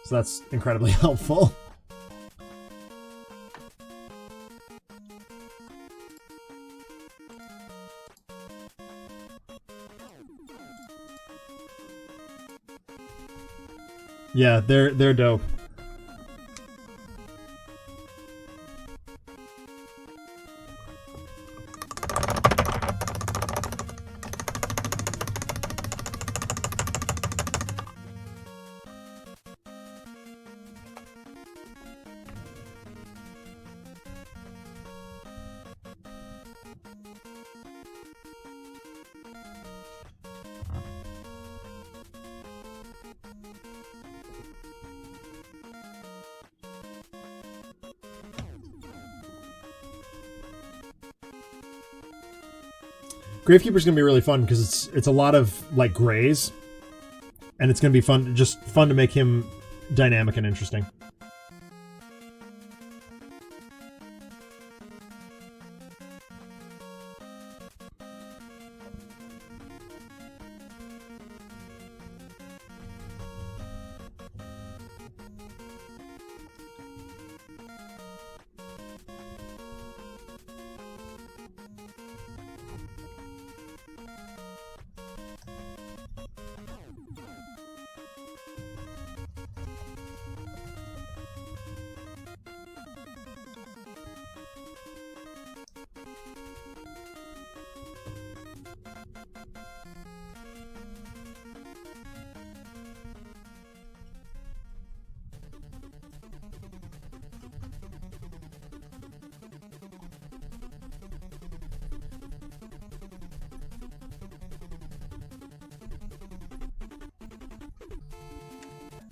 So that's incredibly helpful. Yeah, they're dope. Gravekeeper's gonna be really fun because it's a lot of like grays, and it's gonna be fun to make him dynamic and interesting.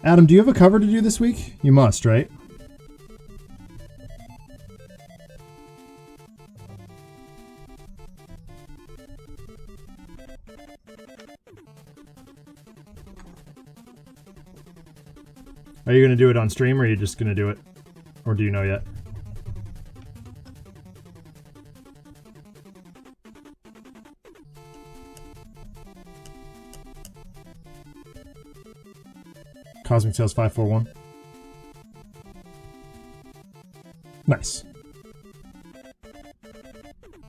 Adam, do you have a cover to do this week? You must, right? Are you going to do it on stream, or are you just going to do it? Or do you know yet? Cosmic Tales 541. Nice.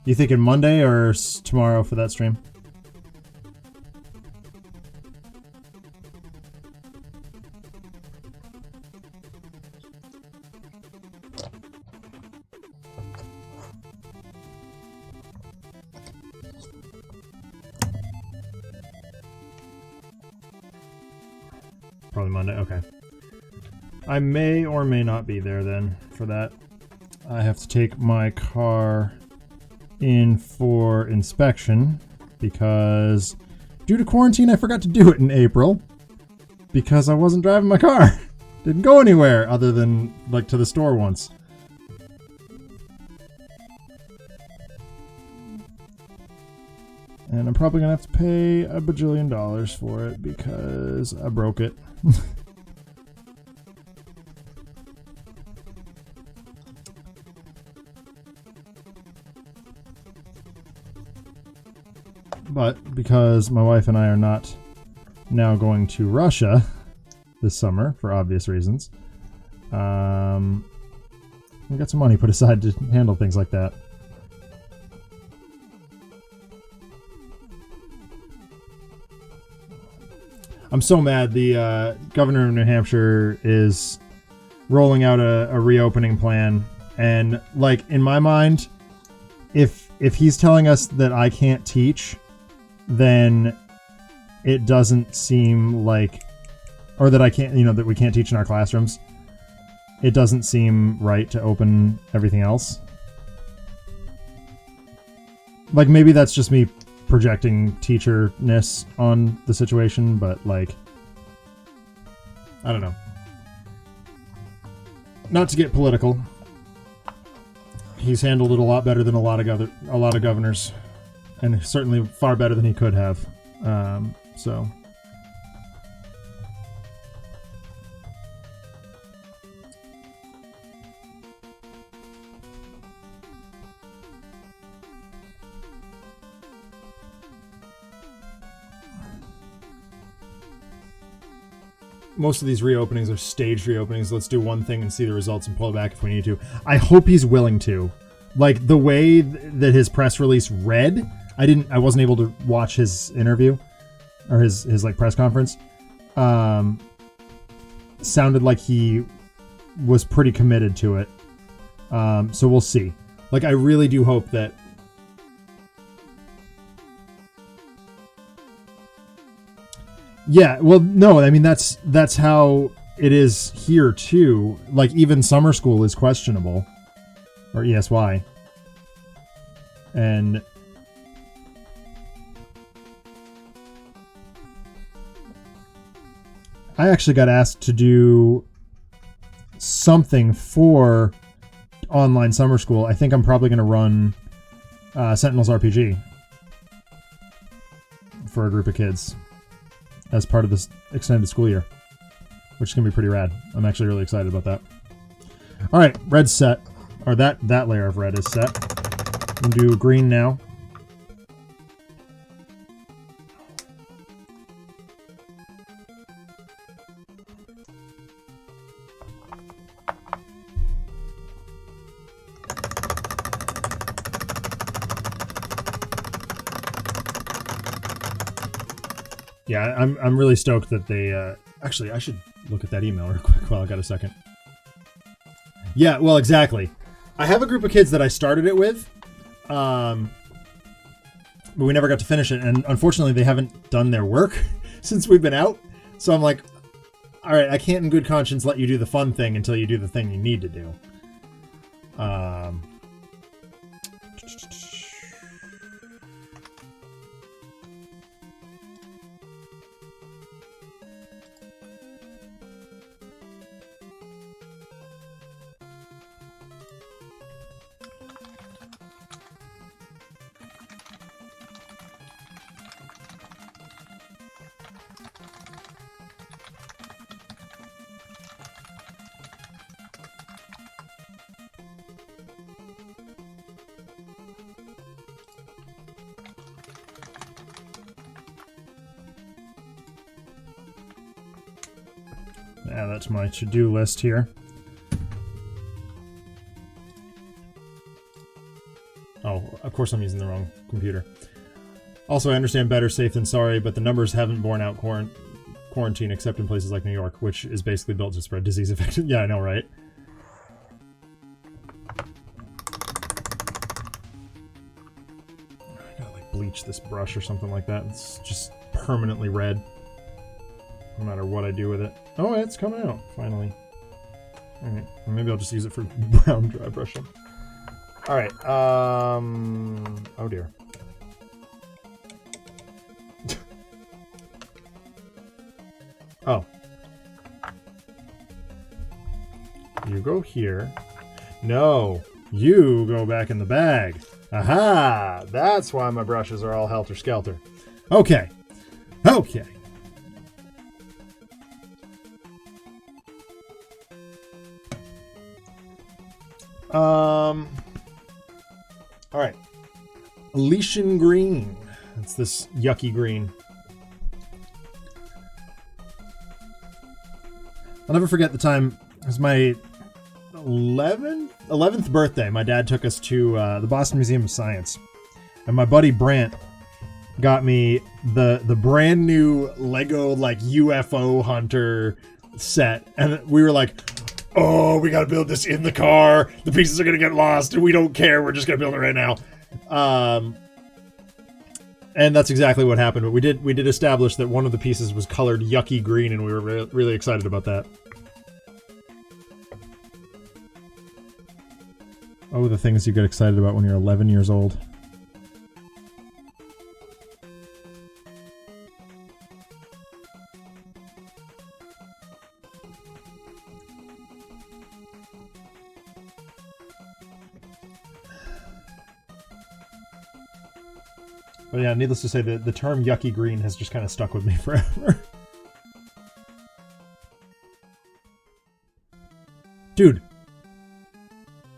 You thinking Monday or tomorrow for that stream? Probably Monday. Okay. I may or may not be there then for that. I have to take my car in for inspection because due to quarantine, I forgot to do it in April because I wasn't driving my car. Didn't go anywhere other than like to the store once. And I'm probably gonna have to pay $1 bajillion for it because I broke it. But because my wife and I are not now going to Russia this summer for obvious reasons, we got some money put aside to handle things like that. I'm so mad. The governor of New Hampshire is rolling out a reopening plan, and like in my mind, if he's telling us that I can't teach, then it doesn't seem like, or that I can't, that we can't teach in our classrooms. It doesn't seem right to open everything else. Like maybe that's just me projecting teacher-ness on the situation, but like, I don't know. Not to get political, he's handled it a lot better than a lot of governors. And certainly far better than he could have. So. Most of these reopenings are staged reopenings. Let's do one thing and see the results and pull it back if we need to. I hope he's willing to. Like the way that his press release read, I wasn't able to watch his interview or his like press conference. Sounded like he was pretty committed to it. So we'll see. Like I really do hope that yeah, well no, I mean that's how it is here too. Like even summer school is questionable. Or ESY. And I actually got asked to do something for online summer school. I think I'm probably going to run Sentinels RPG for a group of kids as part of this extended school year, which is going to be pretty rad. I'm actually really excited about that. All right, red's set. Or that layer of red is set. We'll do green now. Yeah, I'm really stoked that they actually I should look at that email real quick while I got a second. Yeah, well, exactly. I have a group of kids that I started it with, but we never got to finish it, and unfortunately they haven't done their work since we've been out. So I'm like, all right, I can't in good conscience let you do the fun thing until you do the thing you need to do. Yeah, that's my to-do list here. Oh, of course I'm using the wrong computer. Also, I understand better safe than sorry, but the numbers haven't borne out quarantine except in places like New York, which is basically built to spread disease effectively. Yeah, I know, right? I gotta like bleach this brush or something like that. It's just permanently red. no matter what I do with it. Oh, it's coming out, finally. Alright, maybe I'll just use it for brown dry brushing. Alright, oh dear. Oh. You go here. No, you go back in the bag. Aha! That's why my brushes are all helter-skelter. Okay. Okay. All right. Elysian green. It's this yucky green. I'll never forget the time. It was my 11th birthday. My dad took us to the Boston Museum of Science, and my buddy Brant got me the brand new Lego like UFO hunter set, and we were like, oh, we gotta build this in the car. The pieces are gonna get lost, and we don't care. We're just gonna build it right now. And that's exactly what happened. But we did establish that one of the pieces was colored yucky green, and we were really excited about that. Oh, the things you get excited about when you're 11 years old. But yeah, needless to say, the term yucky green has just kind of stuck with me forever. Dude.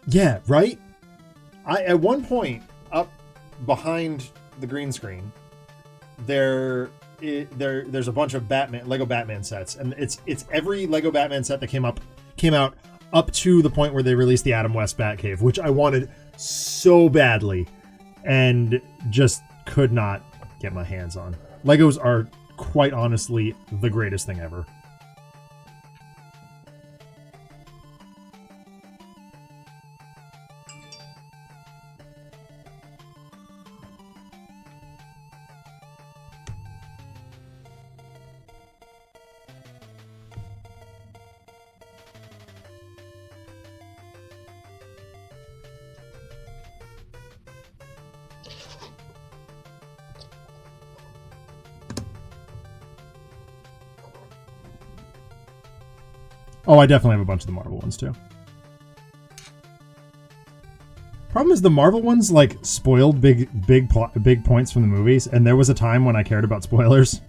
Yeah, right? At one point, up behind the green screen, there's a bunch of Lego Batman sets, and it's every Lego Batman set that came out up to the point where they released the Adam West Batcave, which I wanted so badly, and just could not get my hands on. Legos are quite honestly the greatest thing ever. Oh, I definitely have a bunch of the Marvel ones, too. Problem is the Marvel ones, like, spoiled big points from the movies, and there was a time when I cared about spoilers.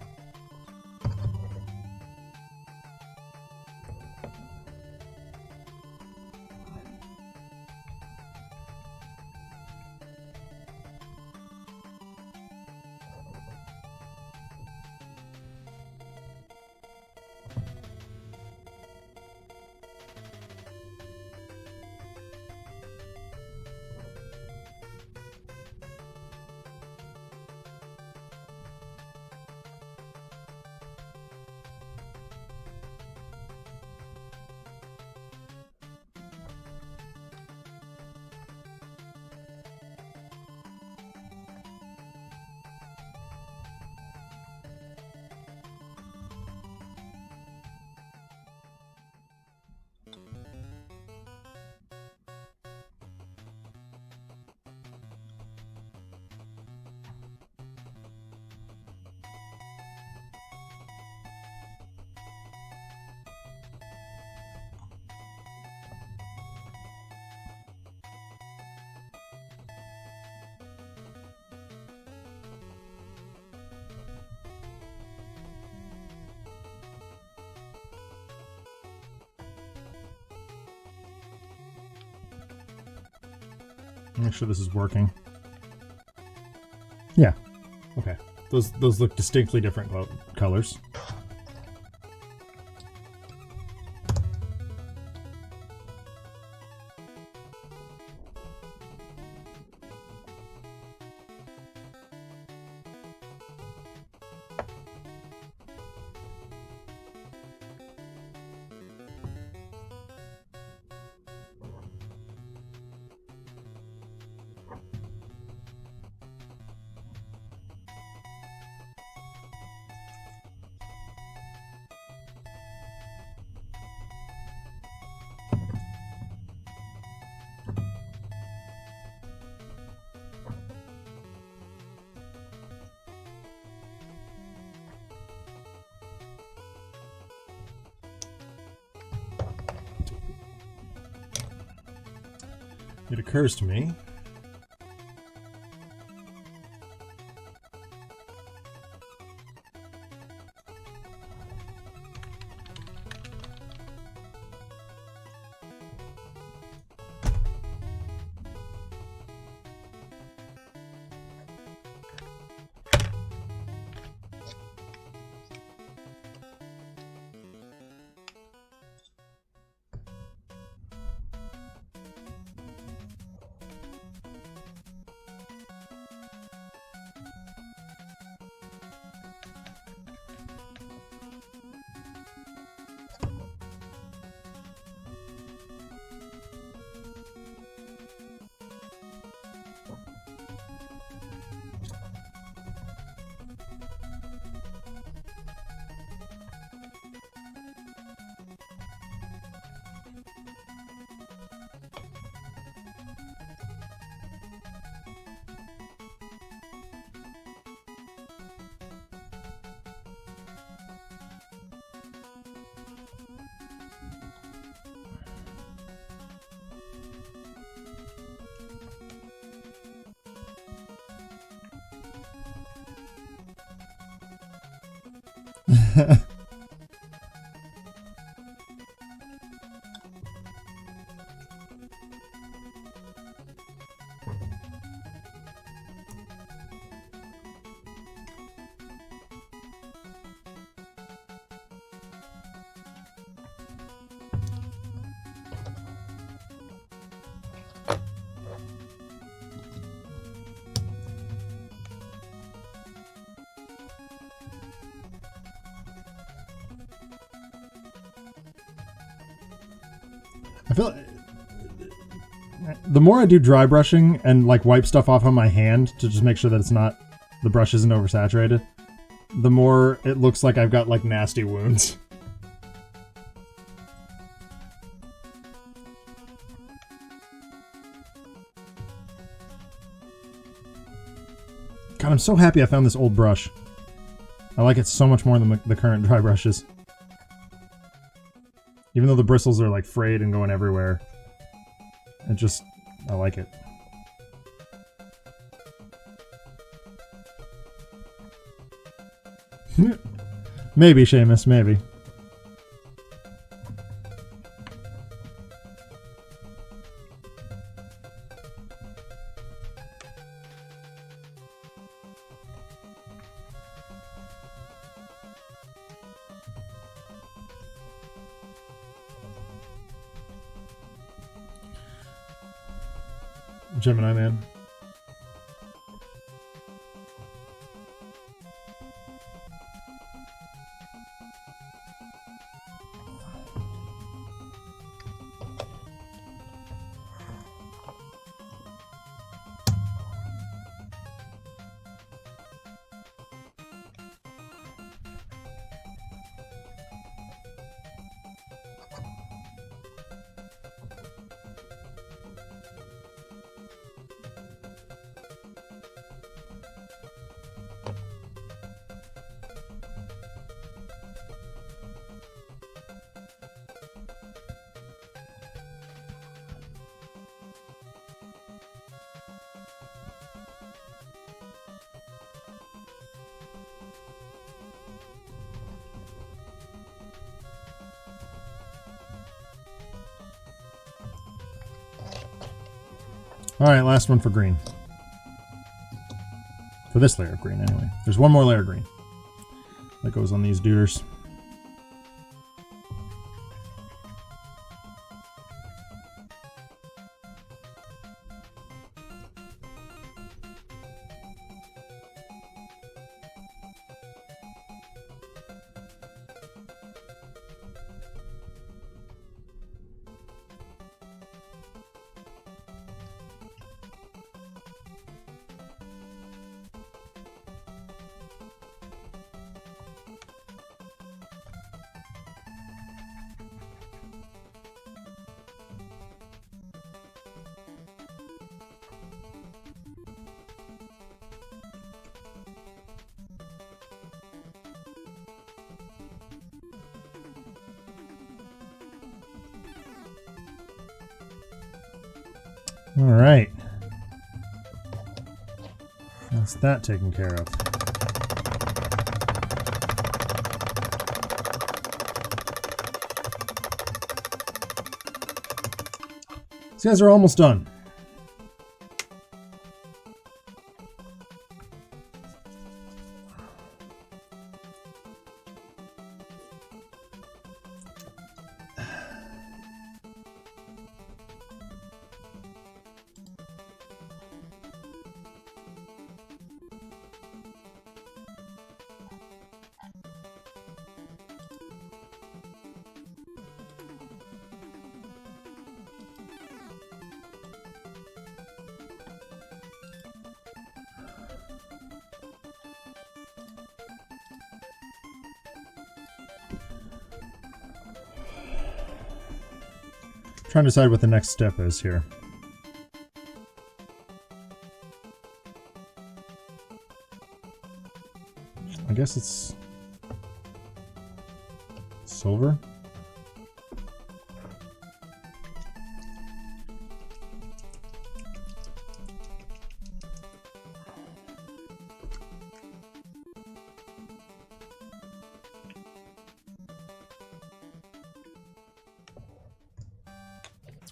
Make sure this is working. Yeah. Okay. Those look distinctly different colors. It occurs to me. I feel the more I do dry brushing and like wipe stuff off on my hand to just make sure that it's not, the brush isn't oversaturated, the more it looks like I've got like nasty wounds. God, I'm so happy I found this old brush. I like it so much more than the current dry brushes. Even though the bristles are like frayed and going everywhere. I like it. Maybe, Seamus, maybe. Gemini Man. Alright, last one for green. For this layer of green, anyway. There's one more layer of green that goes on these duders. All right. That's that taken care of. These guys are almost done. Trying to decide what the next step is here. I guess it's silver.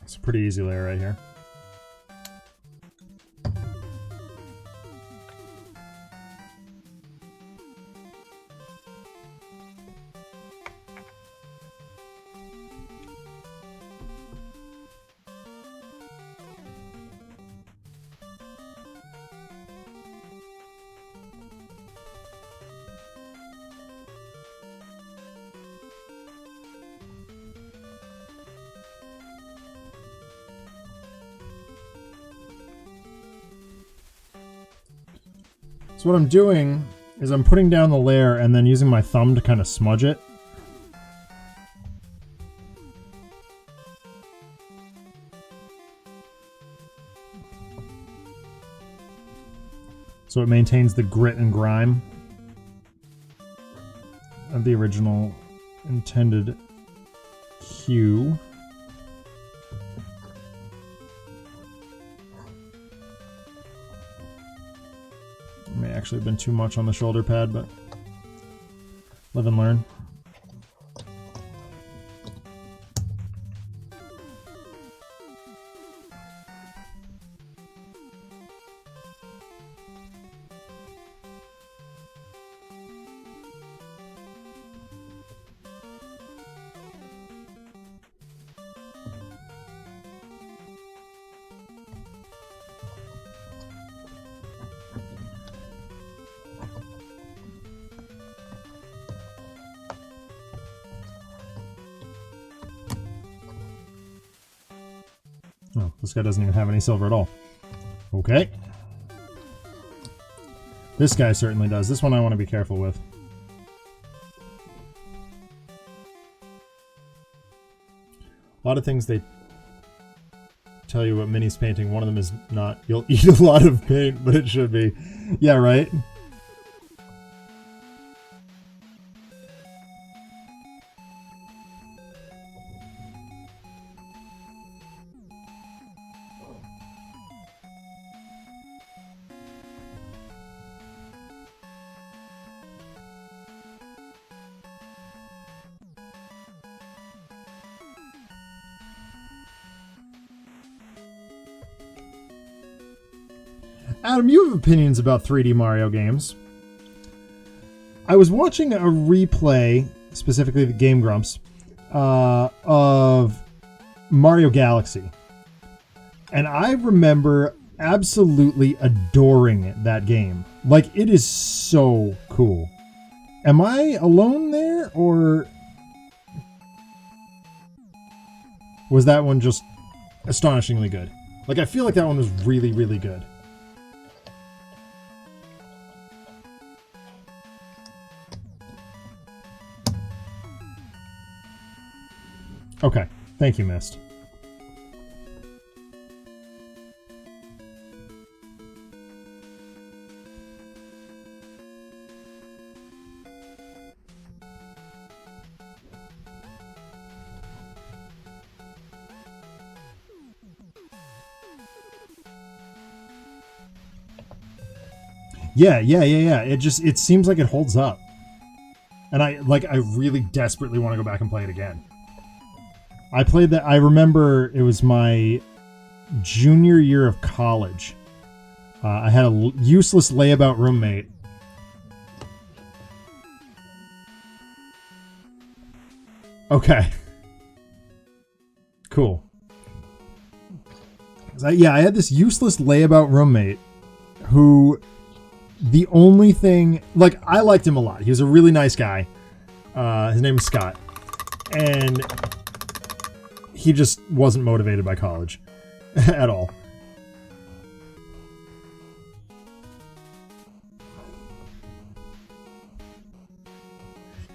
It's a pretty easy layer right here. So what I'm doing is I'm putting down the layer and then using my thumb to kind of smudge it. So it maintains the grit and grime of the original intended hue. May actually have been too much on the shoulder pad, but live and learn. Oh, this guy doesn't even have any silver at all. Okay. This guy certainly does. This one I want to be careful with. A lot of things they tell you about Mini's painting. One of them is not, you'll eat a lot of paint, but it should be. Yeah, right? Adam, you have opinions about 3D Mario games. I was watching a replay, specifically the Game Grumps, of Mario Galaxy. And I remember absolutely adoring that game. Like, it is so cool. Am I alone there, or was that one just astonishingly good? Like, I feel like that one was really, really good. Okay, thank you, Mist. Yeah. It seems like it holds up. And I really desperately want to go back and play it again. I played that. I remember it was my junior year of college. I had a useless layabout roommate. Okay. Cool. I had this useless layabout roommate who the only thing... Like, I liked him a lot. He was a really nice guy. His name is Scott. And he just wasn't motivated by college at all.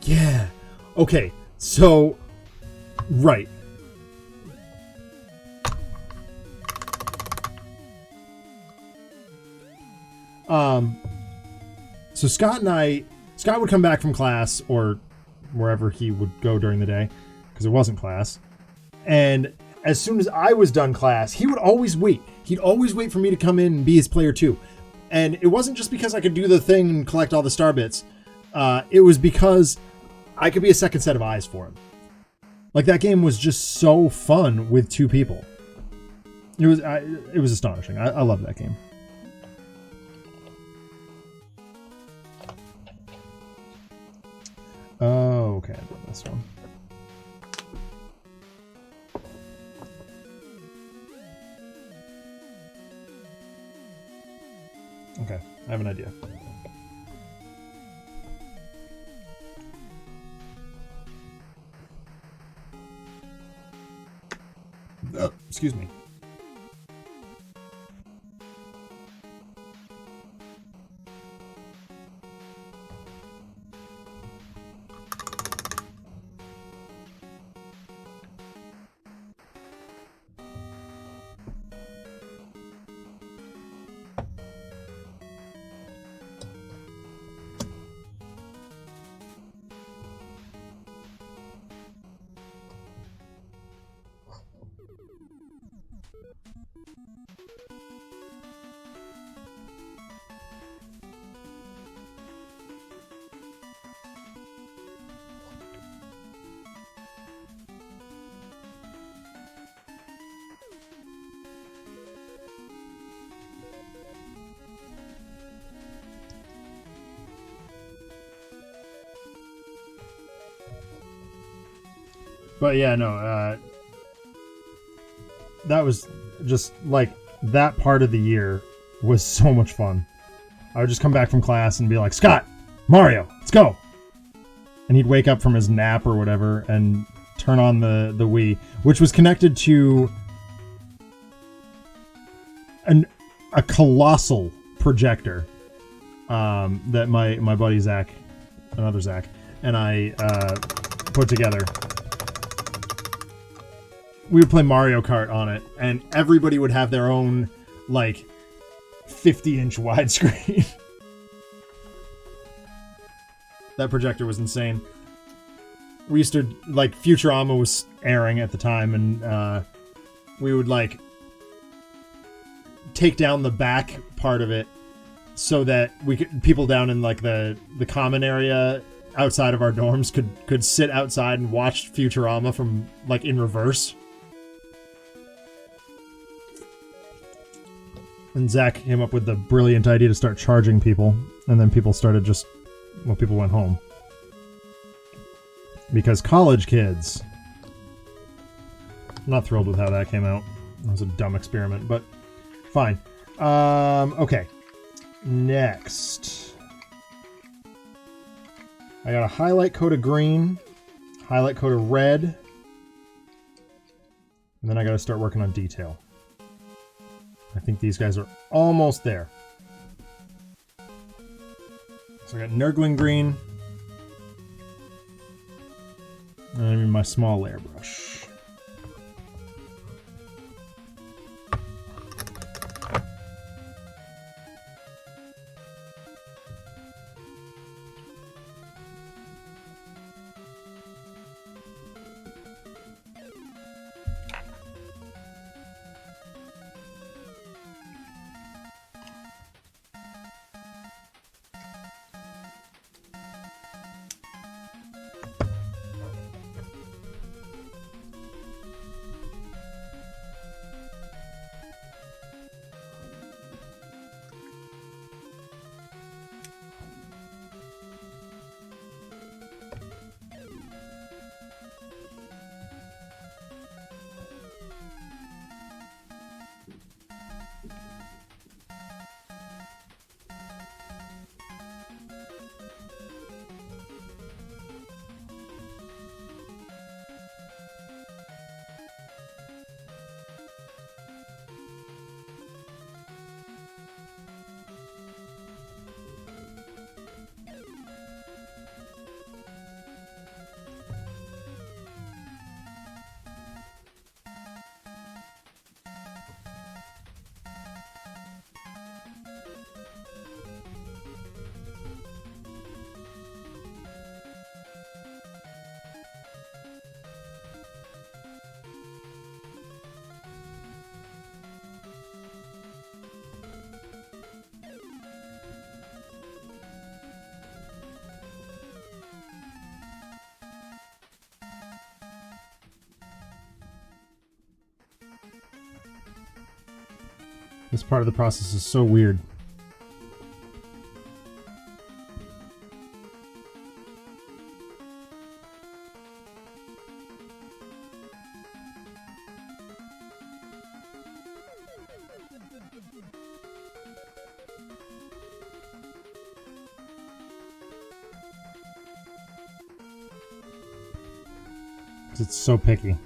Yeah. Okay. So, right. So Scott would come back from class or wherever he would go during the day, because it wasn't class. And as soon as I was done class, he would always wait. He'd always wait for me to come in and be his player too. And it wasn't just because I could do the thing and collect all the star bits. It was because I could be a second set of eyes for him. Like, that game was just so fun with two people. It was astonishing. I love that game. Oh, okay, I did this one. Okay, I have an idea. Excuse me. But yeah, no, that was just like, that part of the year was so much fun. I would just come back from class and be like, Scott, Mario, let's go. And he'd wake up from his nap or whatever and turn on the Wii, which was connected to a colossal projector that my buddy Zach, another Zach, and I put together. We would play Mario Kart on it, and everybody would have their own, like, 50-inch widescreen. That projector was insane. We used to, like, Futurama was airing at the time, and we would, like, take down the back part of it so that people down in, like, the common area outside of our dorms could sit outside and watch Futurama from, like, in reverse. And Zach came up with the brilliant idea to start charging people, and then people started people went home. Because college kids. I'm not thrilled with how that came out. It was a dumb experiment, but fine. Okay. Next. I got a highlight coat of green, highlight coat of red, and then I got to start working on detail. I think these guys are almost there. So I got Nurgling green. And I'm in my small layer brush. This part of the process is so weird. It's so picky.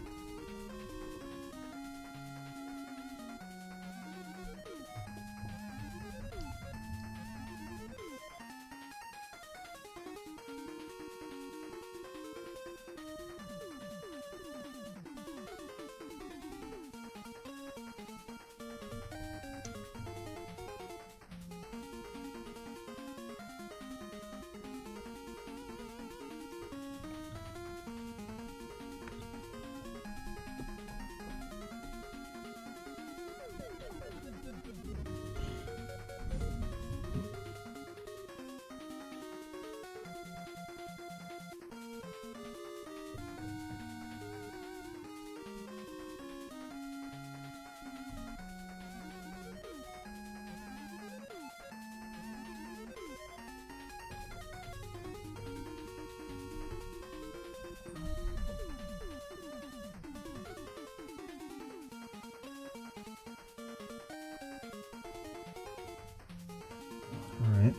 All right.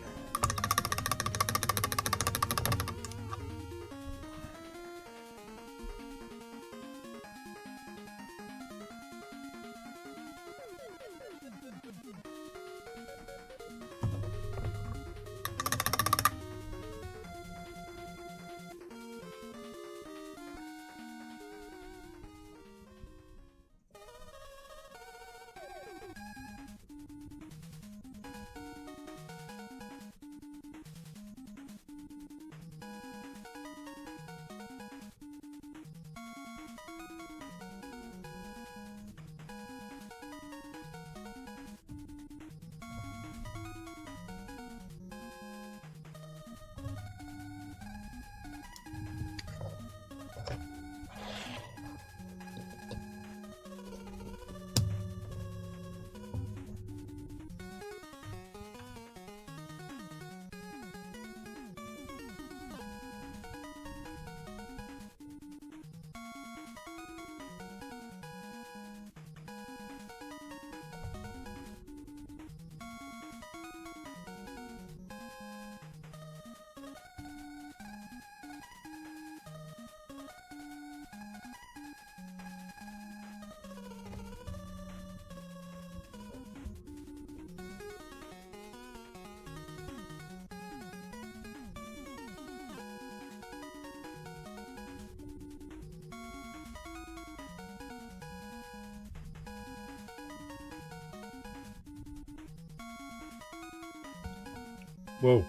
Whoa.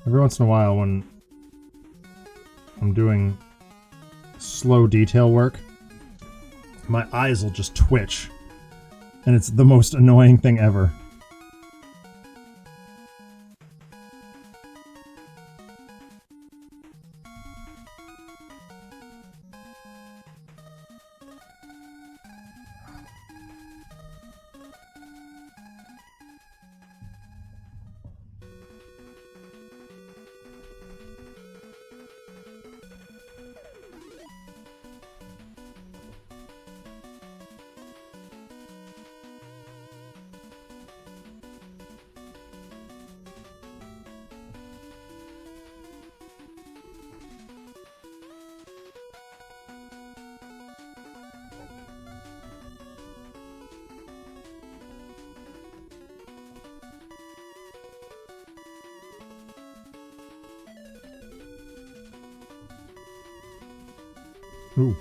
Every once in a while when I'm doing slow detail work, my eyes will just twitch. And it's the most annoying thing ever. Ooh.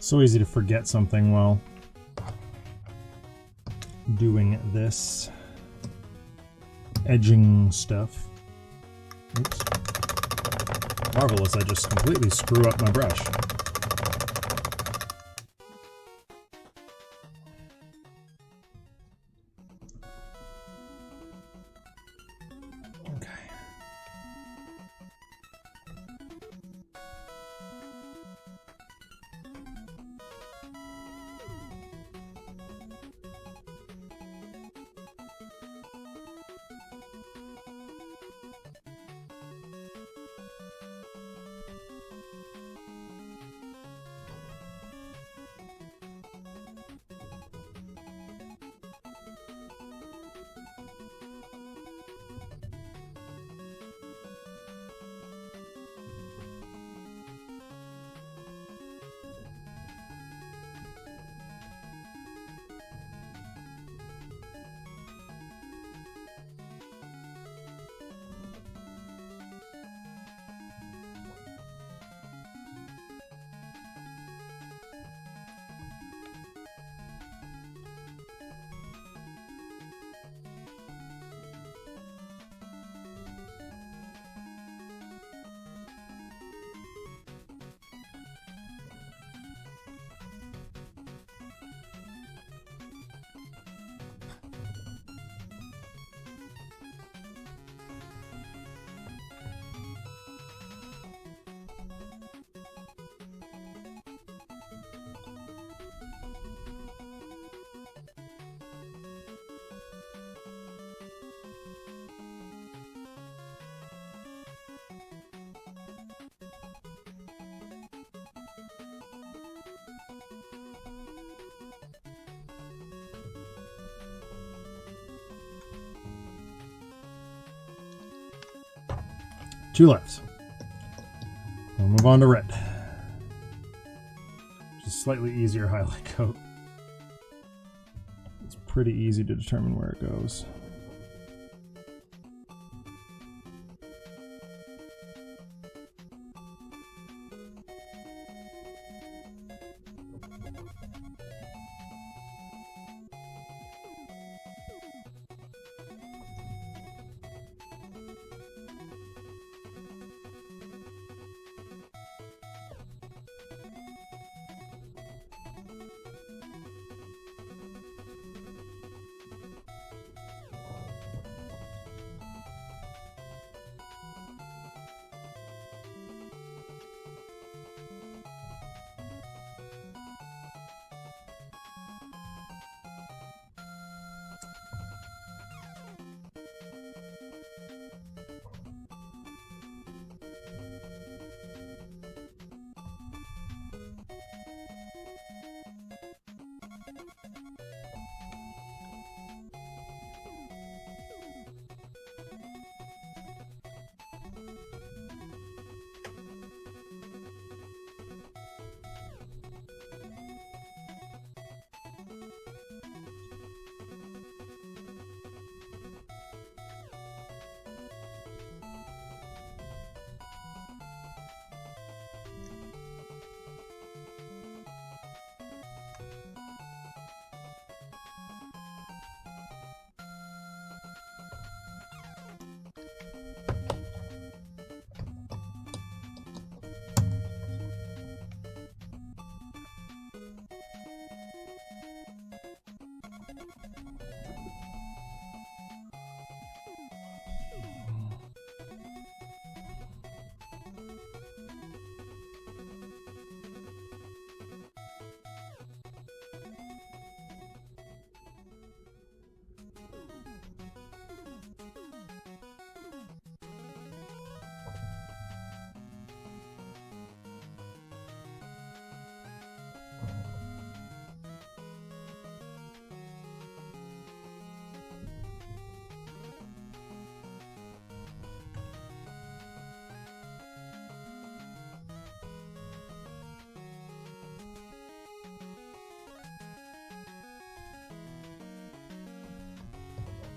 So easy to forget something while doing this edging stuff. Oops. Marvelous, I just completely screw up my brush. Okay. Two left. We'll move on to red. Just slightly easier highlight coat. It's pretty easy to determine where it goes.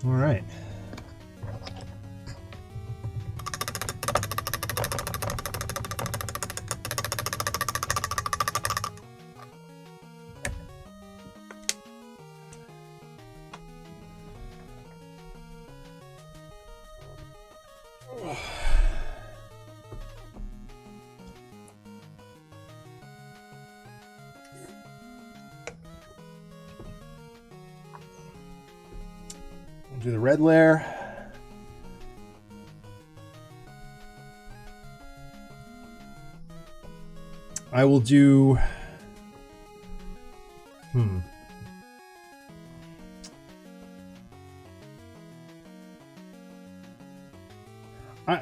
All right. Do the red layer. I will do...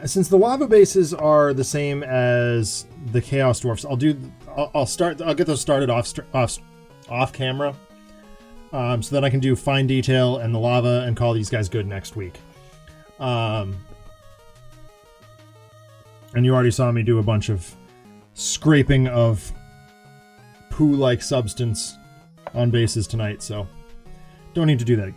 Since the lava bases are the same as the Chaos Dwarfs, I'll get those started off camera, so that I can do fine detail and the lava and call these guys good next week. And you already saw me do a bunch of scraping of poo-like substance on bases tonight, so don't need to do that again.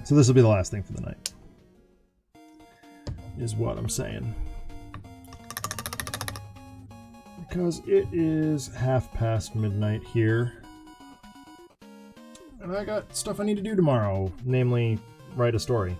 So this will be the last thing for the night, is what I'm saying. Because it is midnight here. And I got stuff I need to do tomorrow, namely write a story.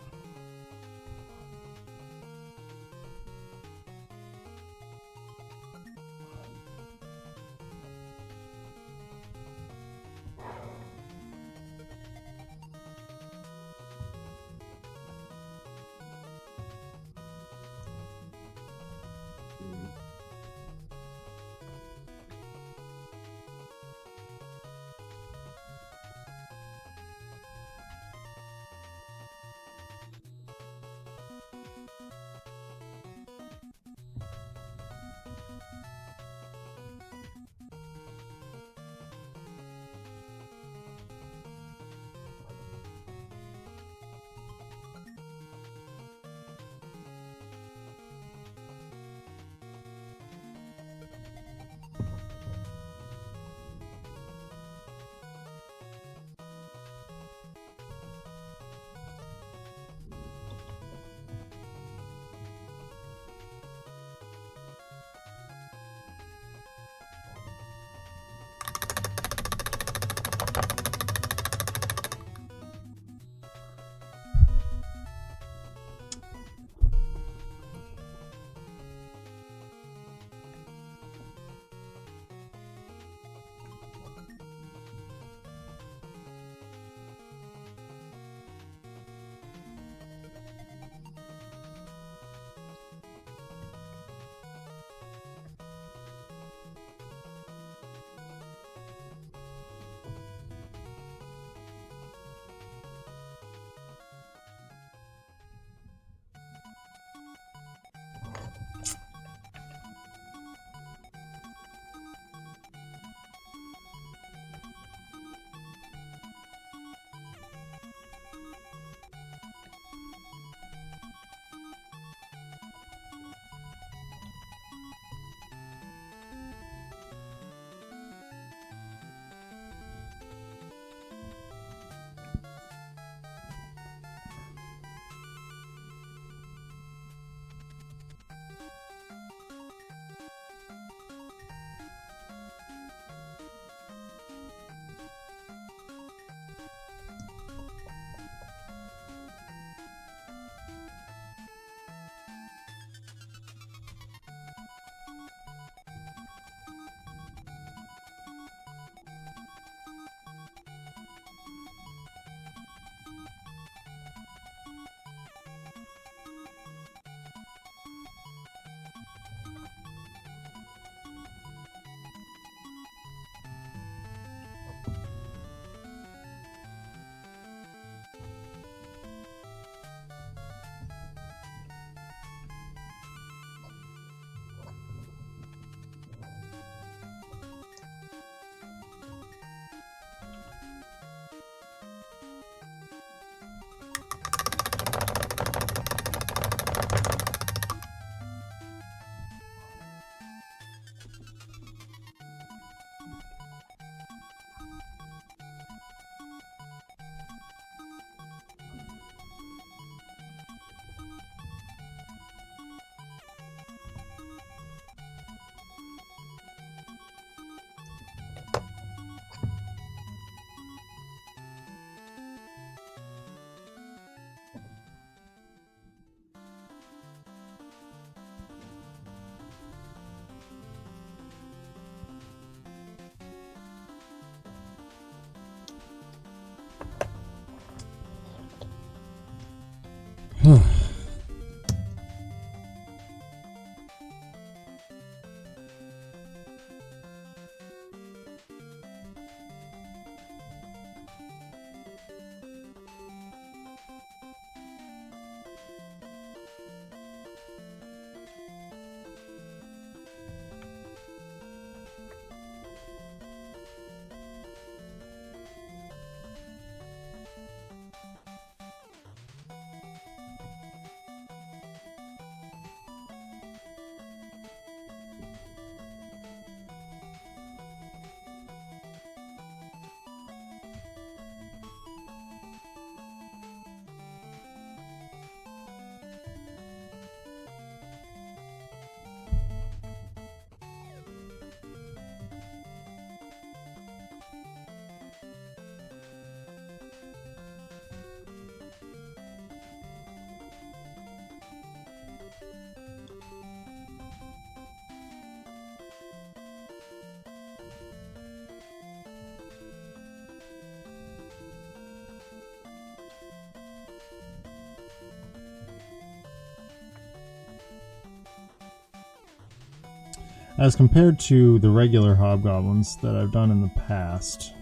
As compared to the regular hobgoblins that I've done in the past,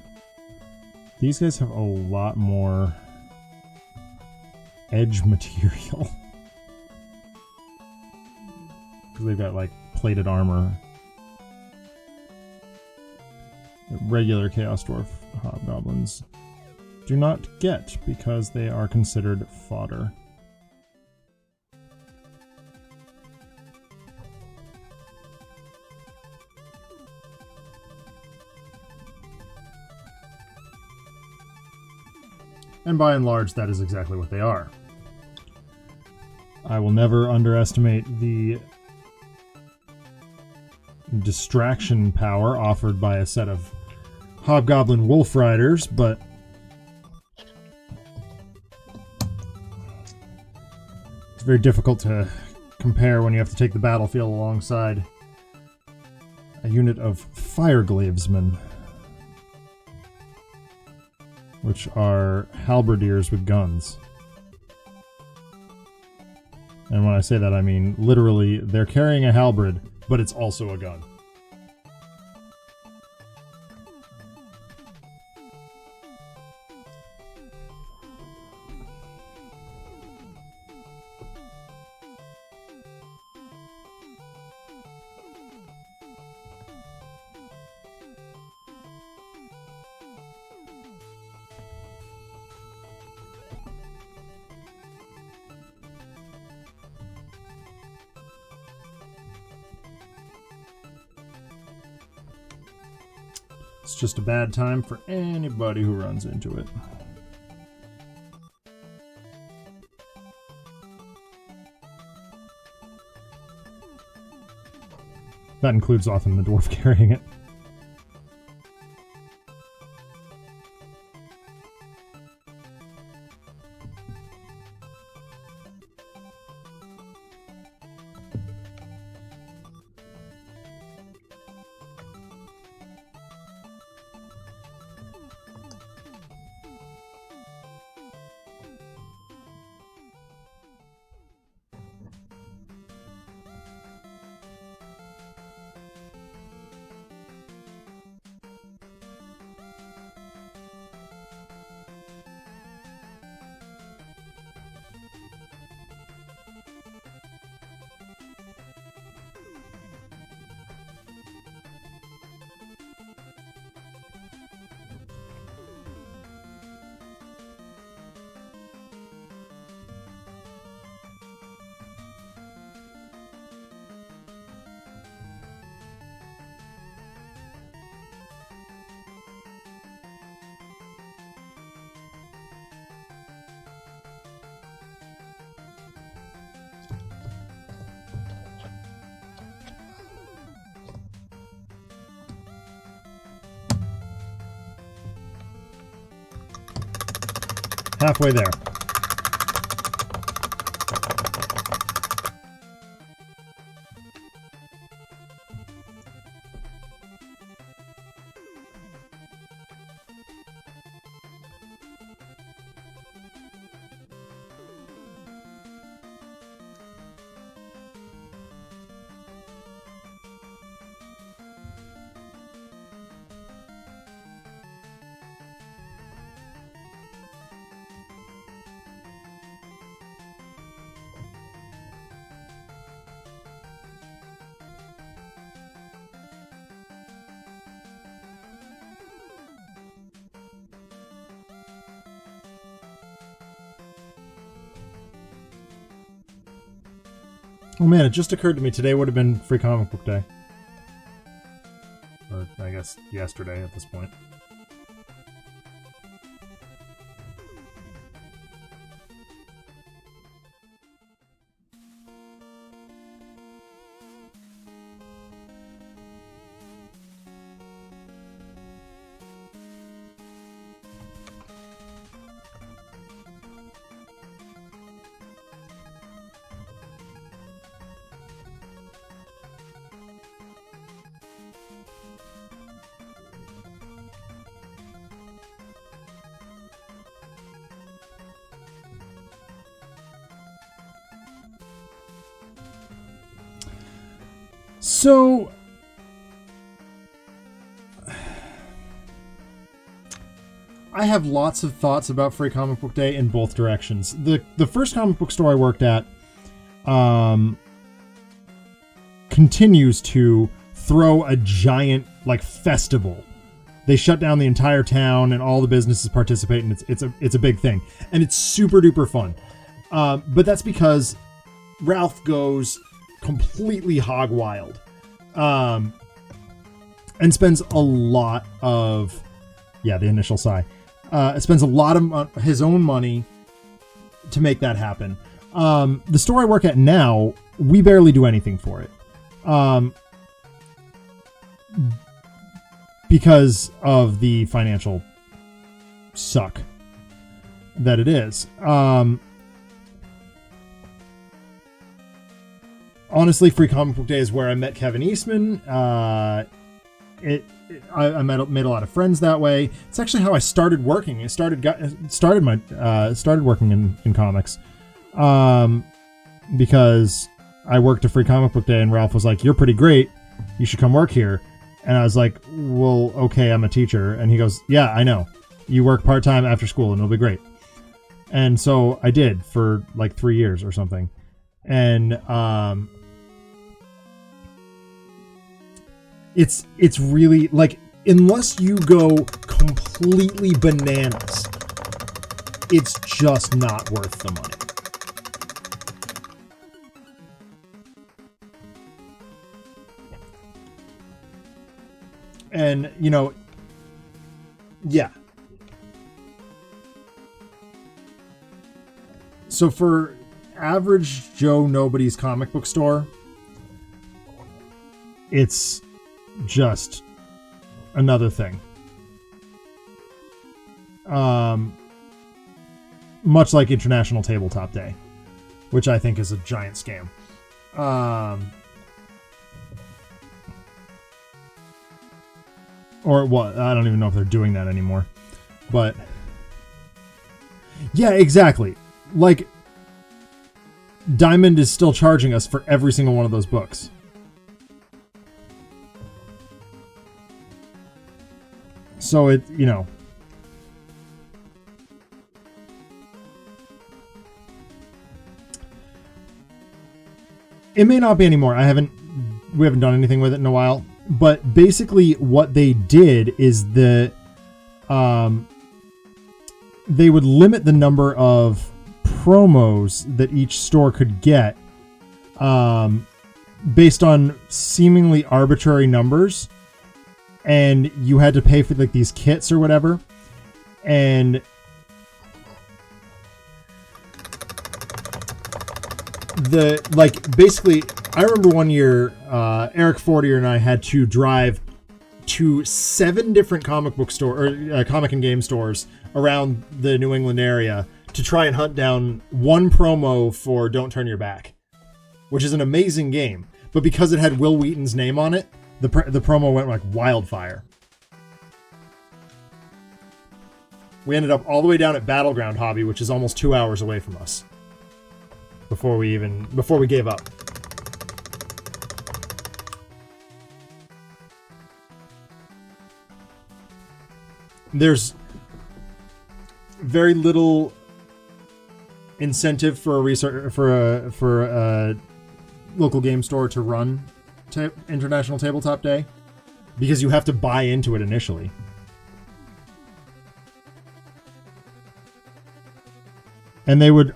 these guys have a lot more edge material. Because they've got, like, plated armor. The regular Chaos Dwarf hobgoblins do not get because they are considered fodder. And by and large, that is exactly what they are. I will never underestimate the distraction power offered by a set of Hobgoblin Wolf Riders, but it's very difficult to compare when you have to take the battlefield alongside a unit of Fireglavesmen, which are halberdiers with guns. And when I say that, I mean literally they're carrying a halberd, but it's also a gun. It's just a bad time for anybody who runs into it. That includes often the dwarf carrying it. Halfway there. Oh man, it just occurred to me today would have been Free Comic Book Day. Or, I guess, yesterday at this point. So, I have lots of thoughts about Free Comic Book Day in both directions. The first comic book store I worked at continues to throw a giant festival. They shut down the entire town and all the businesses participate, and it's a big thing, and it's super duper fun. But that's because Ralph goes completely hog wild, and spends a lot of the initial sigh. Spends a lot of his own money to make that happen. The store I work at now, we barely do anything for it. Because of the financial suck that it is. Honestly, Free Comic Book Day is where I met Kevin Eastman. I made a lot of friends that way. It's actually how I started working. I started working in comics, because I worked a Free Comic Book Day, and Ralph was like, "You're pretty great. You should come work here." And I was like, "Well, okay, I'm a teacher." And he goes, "Yeah, I know. You work part-time after school and it'll be great." And so I did for 3 years or something. And it's really unless you go completely bananas, it's just not worth the money. And, yeah. So for average Joe Nobody's comic book store, it's just another thing. Much like International Tabletop Day, which I think is a giant scam. Or what? I don't even know if they're doing that anymore. But yeah, exactly. Diamond is still charging us for every single one of those books. So it may not be anymore. We haven't done anything with it in a while. But basically what they did is they would limit the number of promos that each store could get, based on seemingly arbitrary numbers, and you had to pay for these kits or whatever. And basically, I remember one year, Eric Fortier and I had to drive to 7 different comic book comic and game stores around the New England area to try and hunt down one promo for Don't Turn Your Back, which is an amazing game. But because it had Will Wheaton's name on it, the promo went like wildfire. We ended up all the way down at Battleground Hobby, which is almost 2 hours away from us, before we gave up. There's very little incentive for a local game store to run International Tabletop Day, because you have to buy into it initially. And they would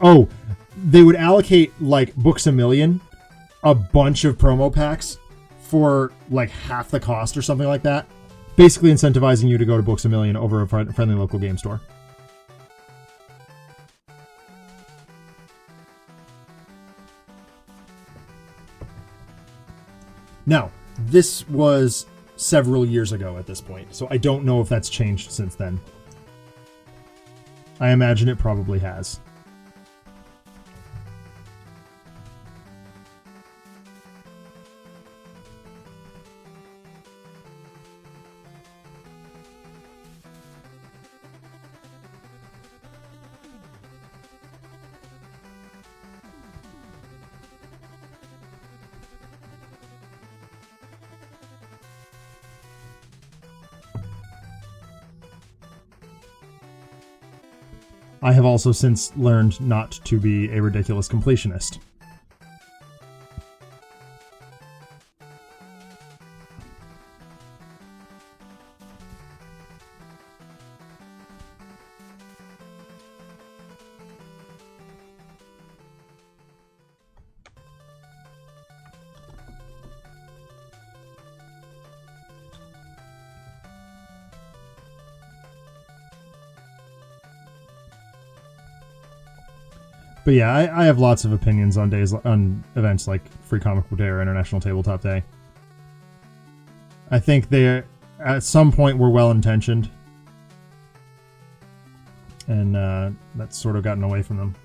allocate Books A Million a bunch of promo packs for half the cost or something like that, basically incentivizing you to go to Books A Million over a friendly local game store. Now, this was several years ago at this point, so I don't know if that's changed since then. I imagine it probably has. I have also since learned not to be a ridiculous completionist. But yeah, I have lots of opinions on events like Free Comic Book Day or International Tabletop Day. I think they, at some point, were well-intentioned. And that's sort of gotten away from them.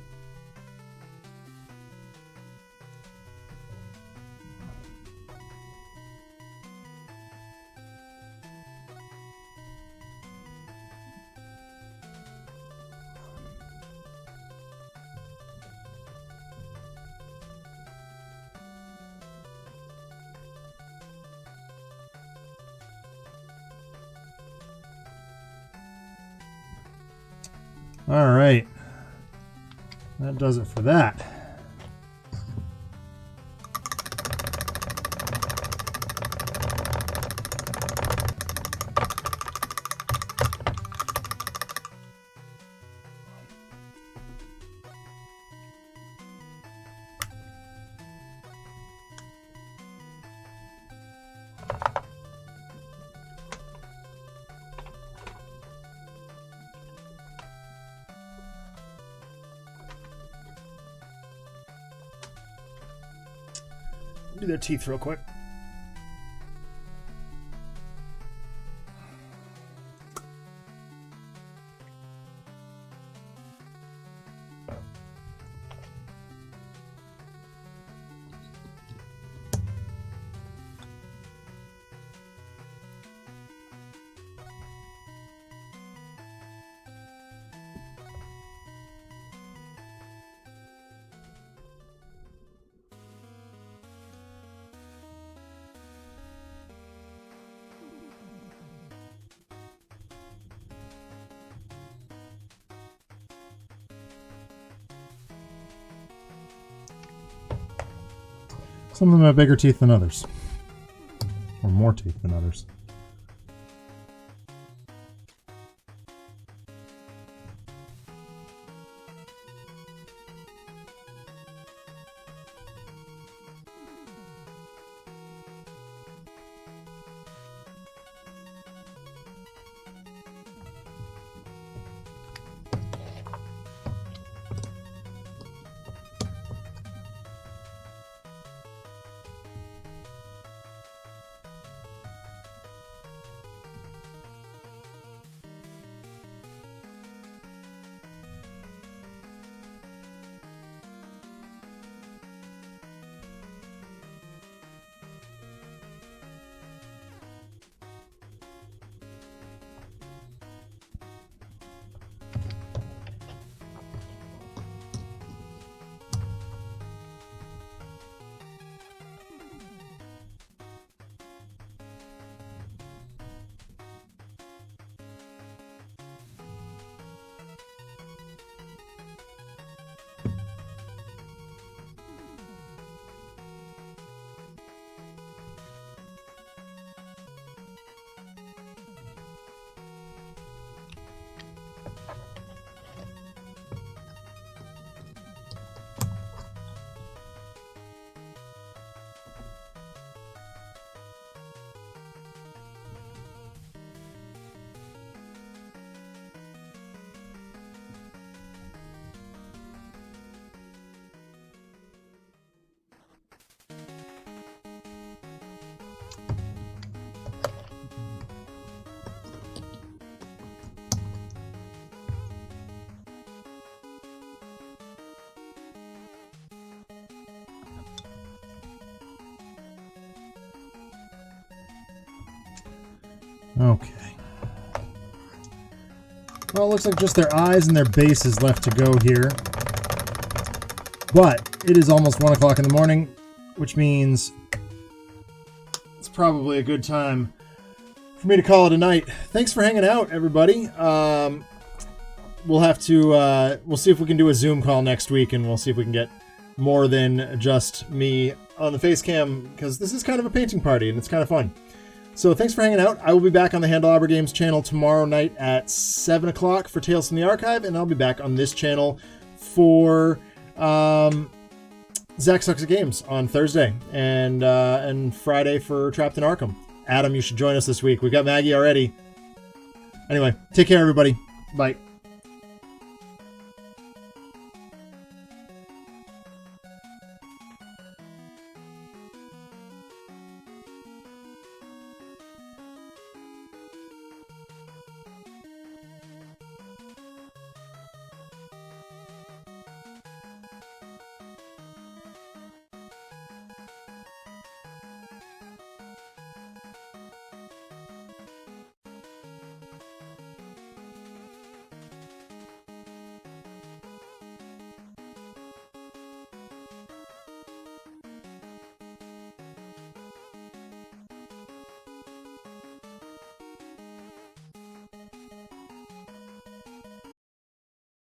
All right. That does it for that. Do their teeth real quick. Some of them have bigger teeth than others. Or more teeth than others. Okay. Well, it looks like just their eyes and their base is left to go here. But it is almost 1 o'clock in the morning, which means it's probably a good time for me to call it a night. Thanks for hanging out, everybody. we'll have to we'll see if we can do a Zoom call next week, and we'll see if we can get more than just me on the face cam, because this is kind of a painting party and it's kind of fun. So thanks for hanging out. I will be back on the Handelabra Games channel tomorrow night at 7 o'clock for Tales from the Archive, and I'll be back on this channel for Zach Sucks at Games on Thursday, and Friday for Trapped in Arkham. Adam, you should join us this week. We got Maggie already. Anyway, take care, everybody. Bye.